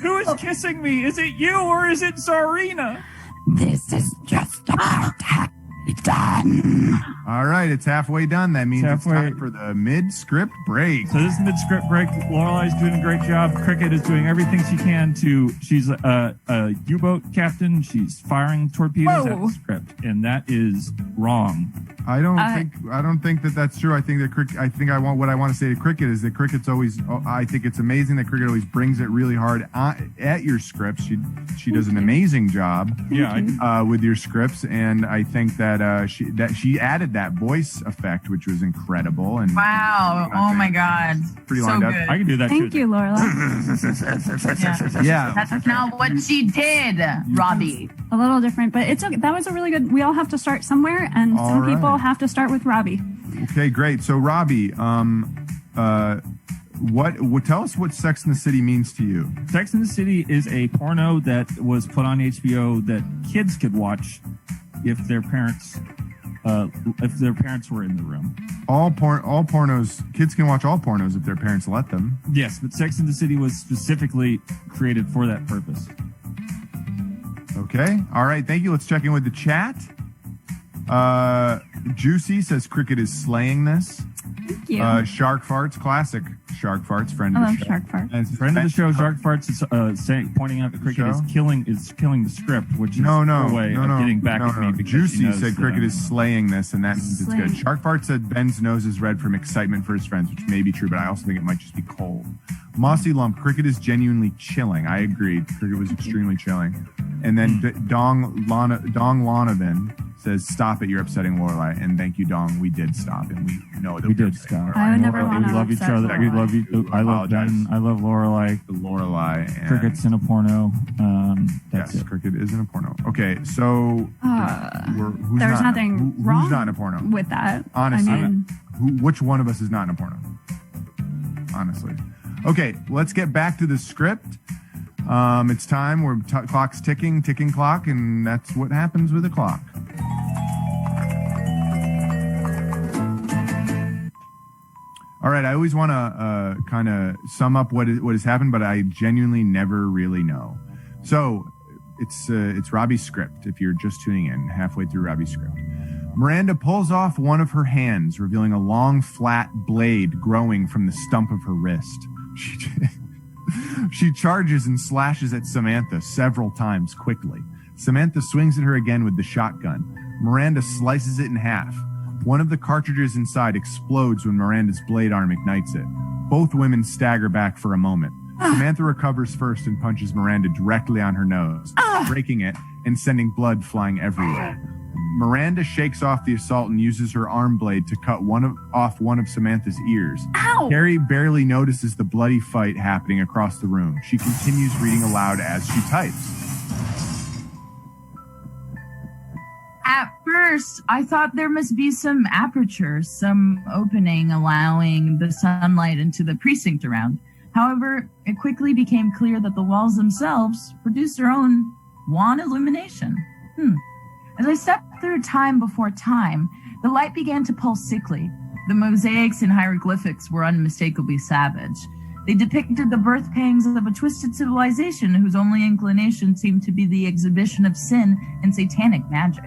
Who is kissing me? Is it you or is it Zarina? This is just about halfway done. All right, it's halfway done. That means it's time for the mid-script break. So this is mid-script break. Lorelei's doing a great job. Cricket is doing everything she can to. She's a U-boat captain. She's firing torpedoes at the script, and that is wrong. I don't think that that's true. I think that what I want to say to Cricket is that Cricket's always. I think it's amazing that Cricket always brings it really hard at your scripts. She does an amazing job. With your scripts, and I think that she added that voice effect, which was incredible. And wow! Oh my God! Pretty so lined up. good. I can do that. Thank you, Lorelei. Yeah. That's not what she did, Robby. A little different, but it's okay. That was a really good. We all have to start somewhere, and some people have to start with Robby. Okay, great. So Robby, what tell us what Sex and the City means to you? Sex and the City is a porno that was put on HBO that kids could watch if their parents were in the room. All pornos, kids can watch all pornos if their parents let them. Yes, but Sex and the City was specifically created for that purpose. Okay. All right. Thank you. Let's check in with the chat. Juicy says Cricket is slaying this. Thank you. Shark Farts, classic Shark Farts, friend of the show. Shark Farts. And Friend of the show, Shark Farts is pointing out that Cricket is killing the script, which is a way of getting back at me. Juicy said Cricket is slaying this, and that means it's good. Shark Farts said Ben's nose is red from excitement for his friends, which may be true, but I also think it might just be cold. Mossy Lump, Cricket is genuinely chilling. I agreed. Cricket was extremely chilling. And then Dong Lonovan says, "Stop it! You're upsetting Lorelei." And thank you, Dong. We did stop, and we know that we did stop. I would never want to. We love each other. We love you. I love Ben. I love Lorelei. Lorelei. And Cricket's in a porno. Yes, Cricket is in a porno. Okay, so there's nothing wrong. Who's not in a porno with that? Honestly, I mean, which one of us is not in a porno? Honestly. Okay, let's get back to the script. It's time. Clock's ticking clock, and that's what happens with a clock. All right, I always want to kind of sum up what has happened, but I genuinely never really know. So it's Robby's script. If you're just tuning in, halfway through Robby's script, Miranda pulls off one of her hands, revealing a long, flat blade growing from the stump of her wrist. She charges and slashes at Samantha several times quickly. Samantha swings at her again with the shotgun. Miranda slices it in half. One of the cartridges inside explodes when Miranda's blade arm ignites it. Both women stagger back for a moment. Samantha recovers first and punches Miranda directly on her nose, breaking it and sending blood flying everywhere. Miranda shakes off the assault and uses her arm blade to cut off one of Samantha's ears. Ow! Carrie barely notices the bloody fight happening across the room. She continues reading aloud as she types. At first, I thought there must be some aperture, some opening allowing the sunlight into the precinct around. However, it quickly became clear that the walls themselves produce their own wan illumination. As I stepped through time before time, the light began to pulse sickly. The mosaics and hieroglyphics were unmistakably savage. They depicted the birth pangs of a twisted civilization whose only inclination seemed to be the exhibition of sin and satanic magic.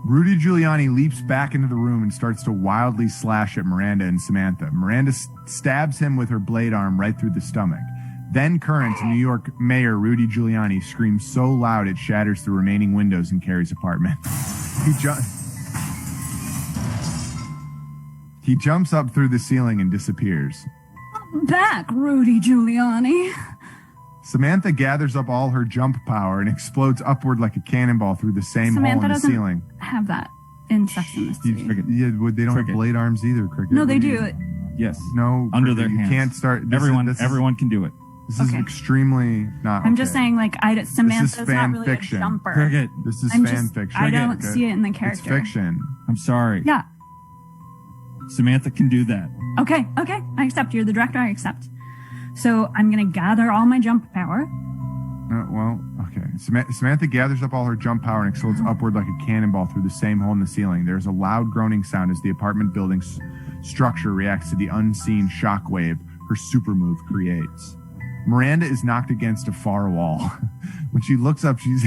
Rudy Giuliani leaps back into the room and starts to wildly slash at Miranda and Samantha. Miranda stabs him with her blade arm right through the stomach. Then current New York Mayor Rudy Giuliani screams so loud it shatters the remaining windows in Carrie's apartment. He jumps up through the ceiling and disappears. Back, Rudy Giuliani. Samantha gathers up all her jump power and explodes upward like a cannonball through the same hole in the ceiling. Have that in Sex and the City. They don't have blade arms either, Cricket. No, they do. Yes. No. Under their hands. You can't start. Everyone can do it. This is extremely not. I'm just saying, like, Samantha's fan not really fiction. a jumper. Cricket. This is fiction. I don't see it in the character. It's fiction. I'm sorry. Yeah. Samantha can do that. Okay. I accept. You're the director. I accept. So I'm going to gather all my jump power. Okay. Samantha gathers up all her jump power and explodes upward like a cannonball through the same hole in the ceiling. There's a loud groaning sound as the apartment building's structure reacts to the unseen shockwave her super move creates. Miranda is knocked against a far wall. When she looks up, she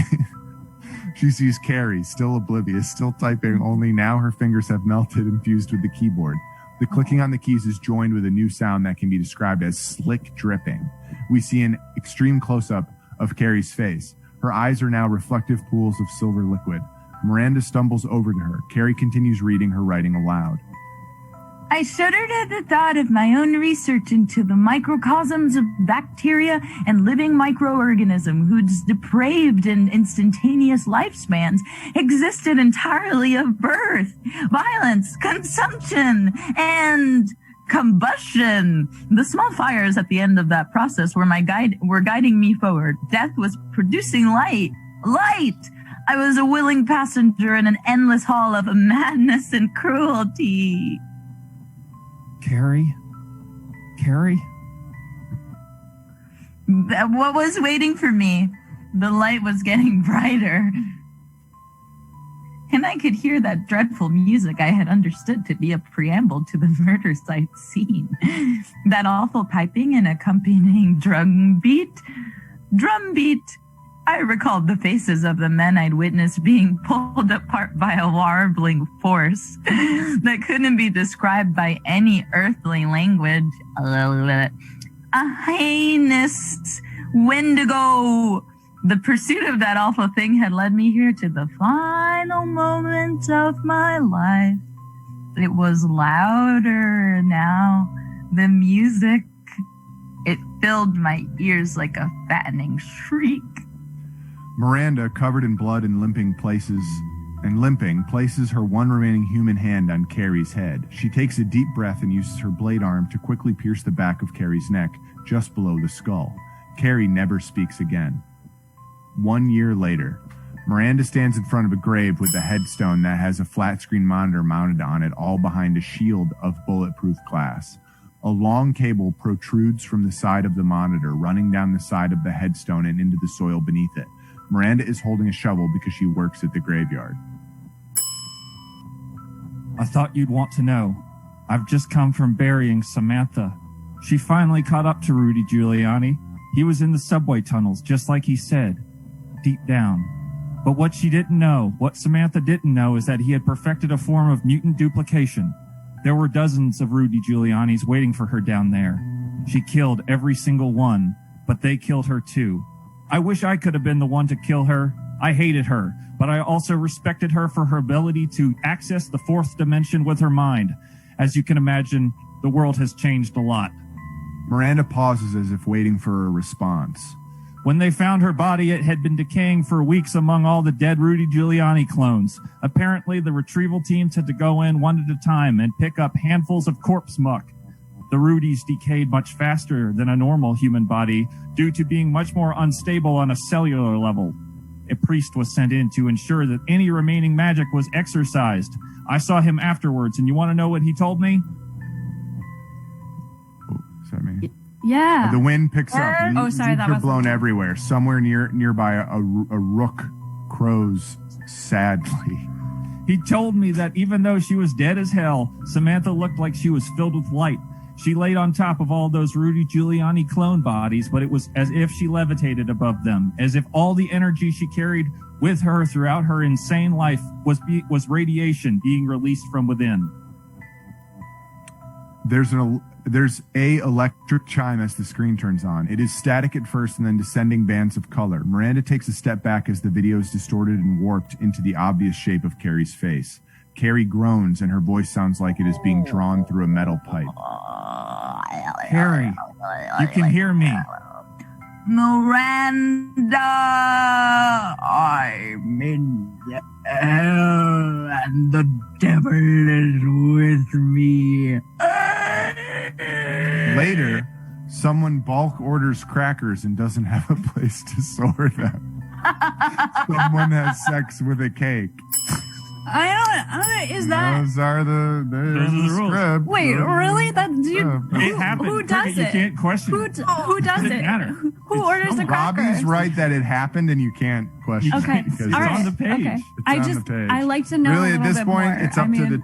sees Carrie, still oblivious, still typing, only now her fingers have melted and fused with the keyboard. The clicking on the keys is joined with a new sound that can be described as slick dripping. We see an extreme close-up of Carrie's face. Her eyes are now reflective pools of silver liquid. Miranda stumbles over to her. Carrie continues reading her writing aloud. I shuddered at the thought of my own research into the microcosms of bacteria and living microorganisms whose depraved and instantaneous lifespans existed entirely of birth, violence, consumption, and combustion. The small fires at the end of that process were guiding me forward. Death was producing light. I was a willing passenger in an endless hall of madness and cruelty. Carrie? What was waiting for me? The light was getting brighter. And I could hear that dreadful music I had understood to be a preamble to the murder site scene. That awful piping and accompanying drum beat. I recalled the faces of the men I'd witnessed being pulled apart by a warbling force that couldn't be described by any earthly language. A heinous wendigo. The pursuit of that awful thing had led me here to the final moment of my life. It was louder now. The music, it filled my ears like a fattening shriek. Miranda, covered in blood and limping, places her one remaining human hand on Carrie's head. She takes a deep breath and uses her blade arm to quickly pierce the back of Carrie's neck, just below the skull. Carrie never speaks again. 1 year later, Miranda stands in front of a grave with a headstone that has a flat-screen monitor mounted on it, all behind a shield of bulletproof glass. A long cable protrudes from the side of the monitor, running down the side of the headstone and into the soil beneath it. Miranda is holding a shovel because she works at the graveyard. I thought you'd want to know. I've just come from burying Samantha. She finally caught up to Rudy Giuliani. He was in the subway tunnels, just like he said, deep down. But what Samantha didn't know is that he had perfected a form of mutant duplication. There were dozens of Rudy Giulianis waiting for her down there. She killed every single one, but they killed her too. I wish I could have been the one to kill her. I hated her, but I also respected her for her ability to access the fourth dimension with her mind. As you can imagine, the world has changed a lot. Miranda pauses as if waiting for a response. When they found her body, it had been decaying for weeks among all the dead Rudy Giuliani clones. Apparently, the retrieval teams had to go in one at a time and pick up handfuls of corpse muck. The Rudys decayed much faster than a normal human body due to being much more unstable on a cellular level. A priest was sent in to ensure that any remaining magic was exorcised. I saw him afterwards, and you want to know what he told me? Oh, is that me? Yeah. The wind picks up. Oh, sorry, that was blown everywhere. Somewhere nearby, a rook crows sadly. He told me that even though she was dead as hell, Samantha looked like she was filled with light. She laid on top of all those Rudy Giuliani clone bodies, but it was as if she levitated above them, as if all the energy she carried with her throughout her insane life was radiation being released from within. There's a electric chime as the screen turns on. It is static at first and then descending bands of color. Miranda takes a step back as the video is distorted and warped into the obvious shape of Carrie's face. Carrie groans and her voice sounds like it is being drawn through a metal pipe. Carrie, you can hear me. Miranda, I'm in hell and the devil is with me. Later, Someone bulk orders crackers and doesn't have a place to store them. Someone has sex with a cake. Is that... Those are the rules. script. Wait, really? It happened. Who does You it? can't question Who it. does it? Matter. Who orders the crackers? Robbie's right that it happened and you can't question Okay. it. Because It's All right. on the page. Okay. It's on the page. I like to know Really, a at little this bit point, more.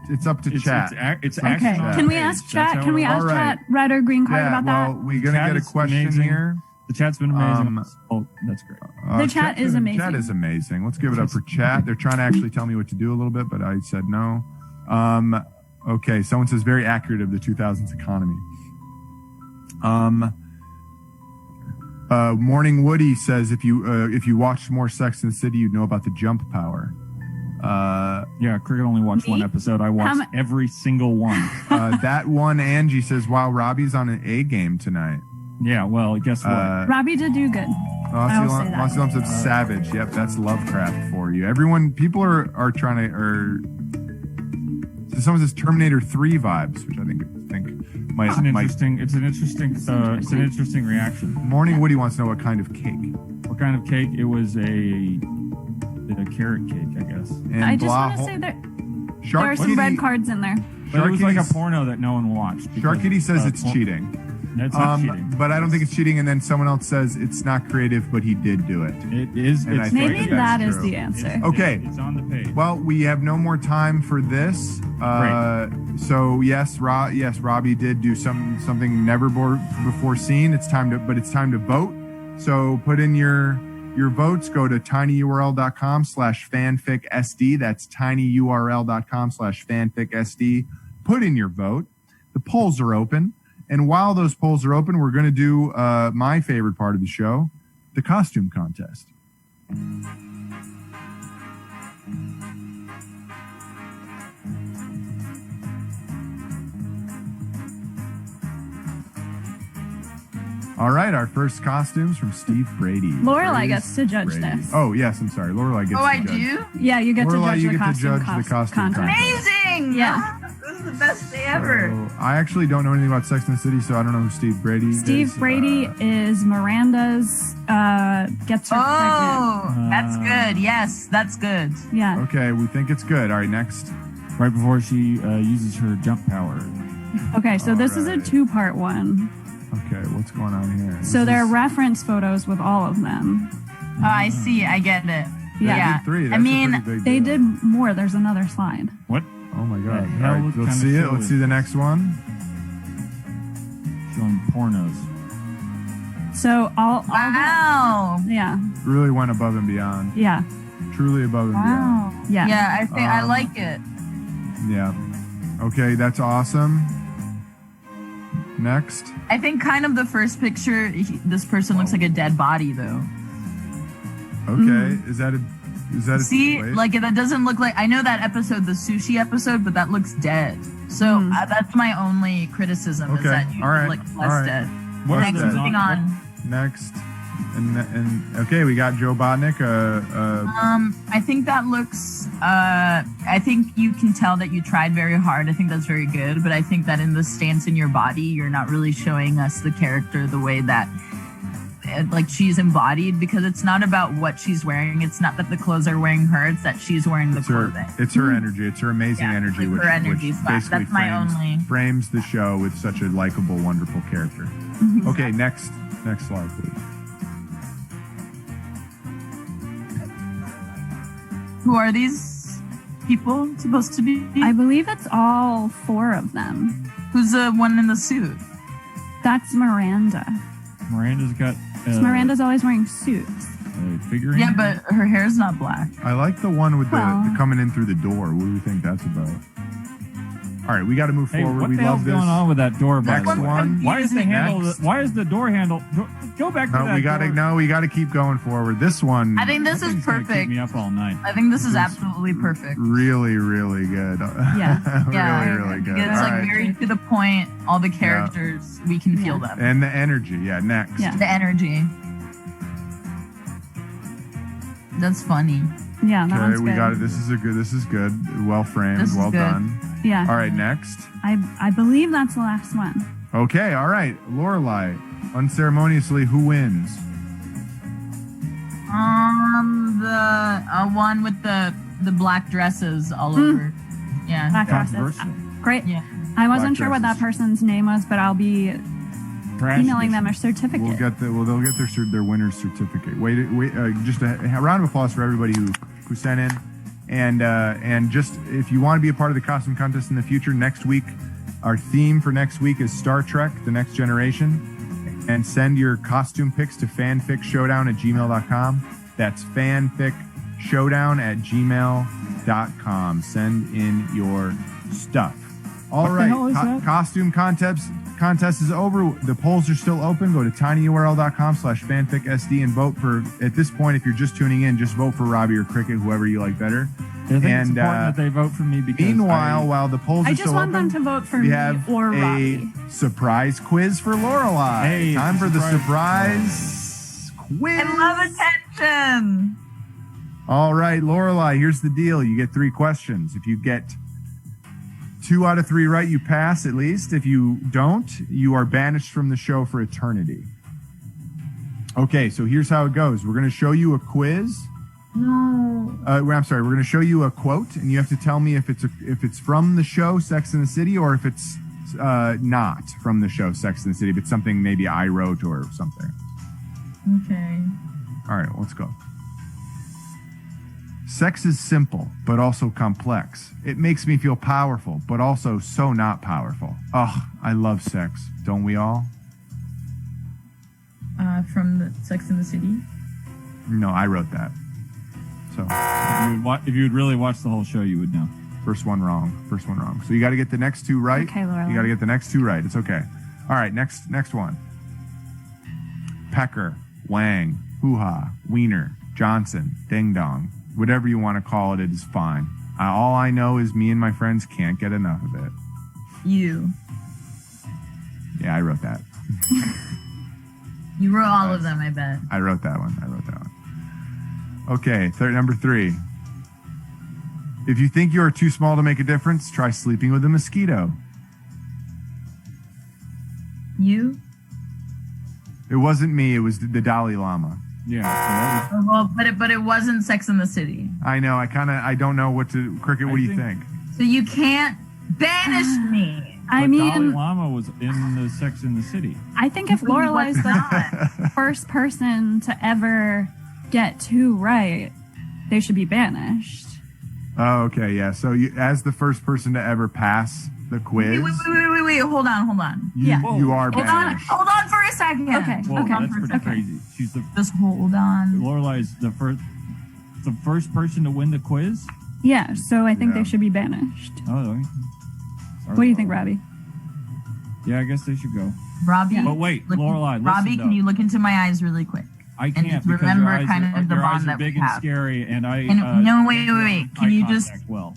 it's up to chat. It's Okay. action on Can the we page. ask That's chat? how Can we it ask works. chat red or green card about well, that? we're gonna Chat get a is question amazing. here. The chat's been amazing. Oh, that's great. The chat is amazing. Chat is amazing. Let's give it up for chat. They're trying to actually tell me what to do a little bit, but I said no. Okay, someone says very accurate of the 2000s economy. Morning Woody says if you watched more Sex and the City, you'd know about the jump power. Yeah, Cricket only watched one episode. I watched every single one. That one, Angie says, wow, Robbie's on an A game tonight. Yeah, well, guess what? Robbie did do good. I will say that. Mossy said savage. Yep, that's Lovecraft for you. People are trying to, so someone says Terminator 3 vibes, which I think might. It's an interesting reaction. Morning Woody wants to know what kind of cake. What kind of cake? It was a carrot cake, I guess. And I just want to say that there are some red cards in there. But it was like a porno that no one watched. Shark Kitty says it's cheating. It's not cheating. But I don't think it's cheating. And then someone else says it's not creative, but he did do it. It is. Maybe that is the answer. Okay. It's on the page. Well, we have no more time for this. So yes, Robbie did do something never before seen. It's time to vote. So put in your votes. Go to tinyurl.com/fanficsd. That's tinyurl.com/fanficsd. Put in your vote. The polls are open. And while those polls are open, we're going to do my favorite part of the show, the costume contest. All right, our first costumes from Steve Brady. Lorelei gets to judge this. Oh, yes, I'm sorry. Lorelei gets to judge. I do? Yeah, you get Lorelei, to you judge get the to judge the costume contest. Amazing! Yeah. This is the best day ever. So, I actually don't know anything about Sex and the City, so I don't know who Steve Brady is. Steve Brady is Miranda's gets her pregnant. That's good. Yes, that's good. Yeah. Okay, we think it's good. All right, next. Right before she uses her jump power. Okay, so this is a two-part one. Okay, what's going on here? So there are reference photos with all of them. Oh, I see. I get it. Yeah. Three. I That's mean, a pretty big They deal. did more. There's another slide. What? Oh my god! Yeah, All right, looks let's kinda see it. silly. Let's see the next one. Showing pornos. So all Wow. yeah, Really went above and beyond. yeah, Truly above and Wow. yeah. Yeah, I think I like it. beyond. Yeah. Okay, that's awesome. Next. I think kind of the first picture, this person looks like a dead body, though. Okay, is that a? See, wait. like that doesn't look like. I know that episode, the sushi episode, but that looks dead. So that's my only criticism is Okay, that you all right, look all less right. dead. What's Next, that? moving on. Next. And okay, we got Joe Bodnick. I think that looks. I think you can tell that you tried very hard. I think that's very good. But I think that in the stance in your body, you're not really showing us the character the way that, like, she's embodied. Because it's not about what she's wearing. It's not that the clothes are wearing her. It's that she's wearing the clothing. It's her energy. It's her amazing energy, like which, her energy which flash. basically That's my only. frames the show with such a likable, wonderful character. Okay, next slide, please. Who are these people supposed to be? I believe it's all four of them. Who's the one in the suit? That's Miranda. Miranda's got. Miranda's always wearing suits. Figurine. Yeah, but her hair's not black. I like the one with the Well. coming in through the door. What do we think that's about? All right, we got to move Hey, forward. what We the hell's love this. going on with that door? By Next the way? one. Why is the handle? Next. Why is the door handle? Go back to that. We got to keep going forward. This one. I think this is Thing's gonna keep perfect. me up all night. I think this is absolutely perfect. Really, really good. Yeah. Yeah, really good. It's All like right. very to the point. All the characters, we can feel them. And the energy. Yeah, next. Yeah. The energy. That's funny. Yeah, that Okay, one's we good. got it. This is good. Well framed. This is Well good. done. Yeah. All right, next. I believe that's the last one. Okay, all right. Lorelei, unceremoniously, who wins? The one with the black dresses all over. Yeah. Black dresses. Controversial. Great. Yeah. I wasn't Black sure what that dresses. person's name was, but I'll be Trash emailing them a edition. certificate. They'll get their winner's certificate. Just a round of applause for everybody who sent in, and just if you want to be a part of the costume contest in the future, next week, our theme for next week is Star Trek: The Next Generation, and send your costume pics to fanficshowdown@gmail.com. That's fanficshowdown@gmail.com. Send in your stuff. All What the right, hell is that? costume contest is over. The polls are still open. Go to tinyurl.com/fanficsd and vote for, at this point, if you're just tuning in, just vote for Robby or Cricket, whoever you like better. I think it's important that they vote for me because Meanwhile, while the polls I are just still want open, them to vote for we me have or a Robby. surprise quiz for Lorelei. Hey, Time for the surprise. surprise quiz. I love attention. All right, Lorelei, here's the deal. You get 3 questions. If you get 2 out of 3 right, you pass at least. If you don't, you are banished from the show for eternity. Okay, so here's how it goes. We're going to show you a quiz. No. I'm sorry. We're going to show you a quote, and you have to tell me if it's from the show Sex and the City or if it's not from the show Sex and the City. If it's something maybe I wrote or something. Okay. All right, let's go. Sex is simple, but also complex. It makes me feel powerful, but also so not powerful. Ugh, I love sex. Don't we all? From the Sex and the City. No, I wrote that. So, if you would really watch the whole show, you would know. first one wrong. So you got to get the next 2 right. Okay, Lorelei. You got to get the next 2 right. It's okay. All right, next one. Pecker, Wang, hoo-ha, wiener, Johnson, ding-dong. Whatever you want to call it, it is fine. All I know is me and my friends can't get enough of it. You. Yeah, I wrote that. You wrote all of them, I bet. I wrote that one. Okay, number 3. If you think you are too small to make a difference, try sleeping with a mosquito. You? It wasn't me. It was the Dalai Lama. Yeah. So Well, but it wasn't Sex and the City. I know. I don't know what to. Cricket, what do you think? So you can't banish me. I Dalai mean, Lama was in the Sex in the City. I think if Lorelei's the not. first person to ever get 2 right, they should be banished. Oh, okay, yeah. So you, as the first person to ever pass the quiz, Wait. Hold on. Yeah. you are Hold banished. on for a second. Okay. Well, Okay. that's pretty crazy. She's Just hold on. Lorelai's the first person to win the quiz. Yeah, so I think Yeah. they should be banished. Oh, okay. Sorry. What do you think, Robby? Yeah, I guess they should go. Robby. But wait, Lorelei, listen, Robby, can though. you look into my eyes really quick? I can't just because remember your eyes kind are, of the your bond eyes are that we big and have. scary, and I. No, wait. Can eye you just? contact well?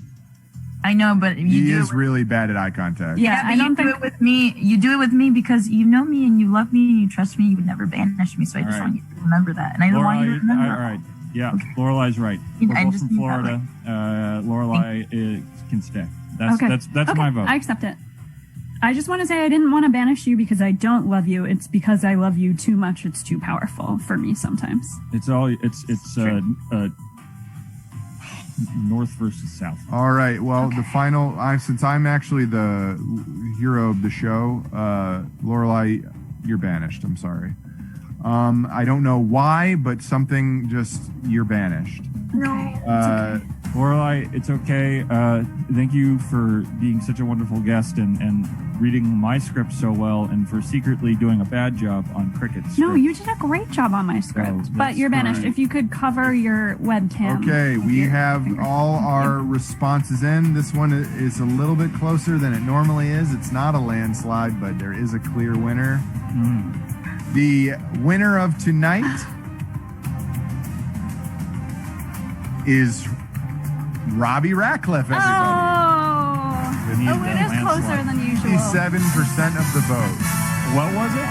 I know, but you He do is it. really bad at eye contact. Yeah, Yeah, but I you don't do think. it with me. You do it with me because you know me and you love me and you trust me. You would never banish me. So I just All want you to remember that, and I don't want you to remember. All right. Yeah, Lorelei's right. I We're both just from need that, Florida. Lorelei can stay. That's Okay. that's Okay, my vote. I accept it. I just want to say I didn't want to banish you because I don't love you. It's because I love you too much. It's too powerful for me sometimes. It's North versus South. All right. Well, the final. Since I'm actually the hero of the show, Lorelei, you're banished. I'm sorry. I don't know why, but something just you're banished. No. Lorelei, it's okay. Thank you for being such a wonderful guest and reading my script so well, and for secretly doing a bad job on Cricket's No, script. you did a great job on my script, Oh, but that's you're banished. fine. If you could cover your webcam. Okay, we have all our responses in. This one is a little bit closer than it normally is. It's not a landslide, but there is a clear winner. The winner of tonight is Robby Ratcliffe, everybody. Oh, We need it that is closer landslide. than usual. 57% of the vote. What was it?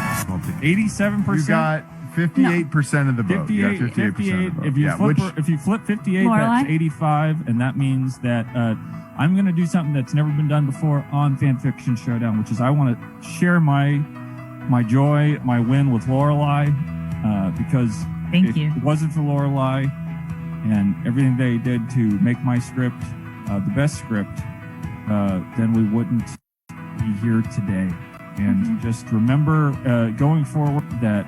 87%. You got 58% of the vote. You got 58. 58% of the vote. If you Yeah, flip, which, if you flip 58, Lorelei? that's 85, and that means that I'm going to do something that's never been done before on Fanfiction Showdown, which is I want to share my my joy, my win with Lorelei, because Thank you. if it wasn't for Lorelei and everything they did to make my script the best script, then we wouldn't be here today. And just remember, going forward, that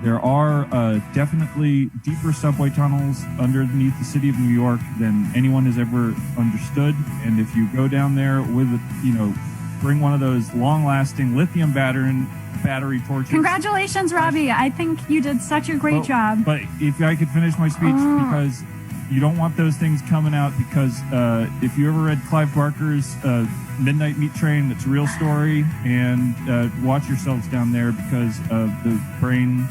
there are definitely deeper subway tunnels underneath the city of New York than anyone has ever understood. And if you go down there with, bring one of those long-lasting lithium battery torches. Congratulations, Robby. I think you did such a great job. But if I could finish my speech, because you don't want those things coming out, because if you ever read Clive Barker's Midnight Meat Train, it's a real story, and watch yourselves down there because of the brain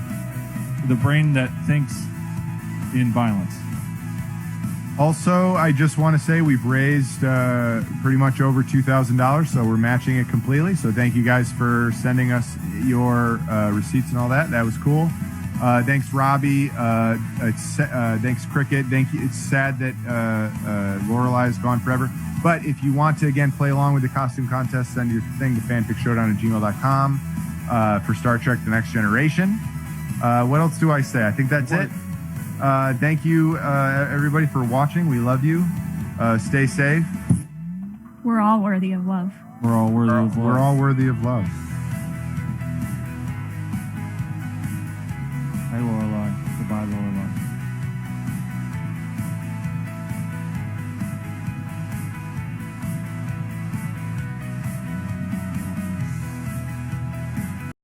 that thinks in violence. Also, I just want to say we've raised pretty much over $2,000, so we're matching it completely. So thank you guys for sending us your receipts and all that. That was cool. Thanks, Robby. Thanks, Cricket. Thank you. It's sad that Lorelei is gone forever. But if you want to, again, play along with the costume contest, send your thing to fanficshowdown@gmail.com for Star Trek The Next Generation. What else do I say? I think that's it. Thank you, everybody, for watching. We love you. Stay safe. We're all worthy of love. We're all worthy of love. We're all worthy of love. Hi, Laura.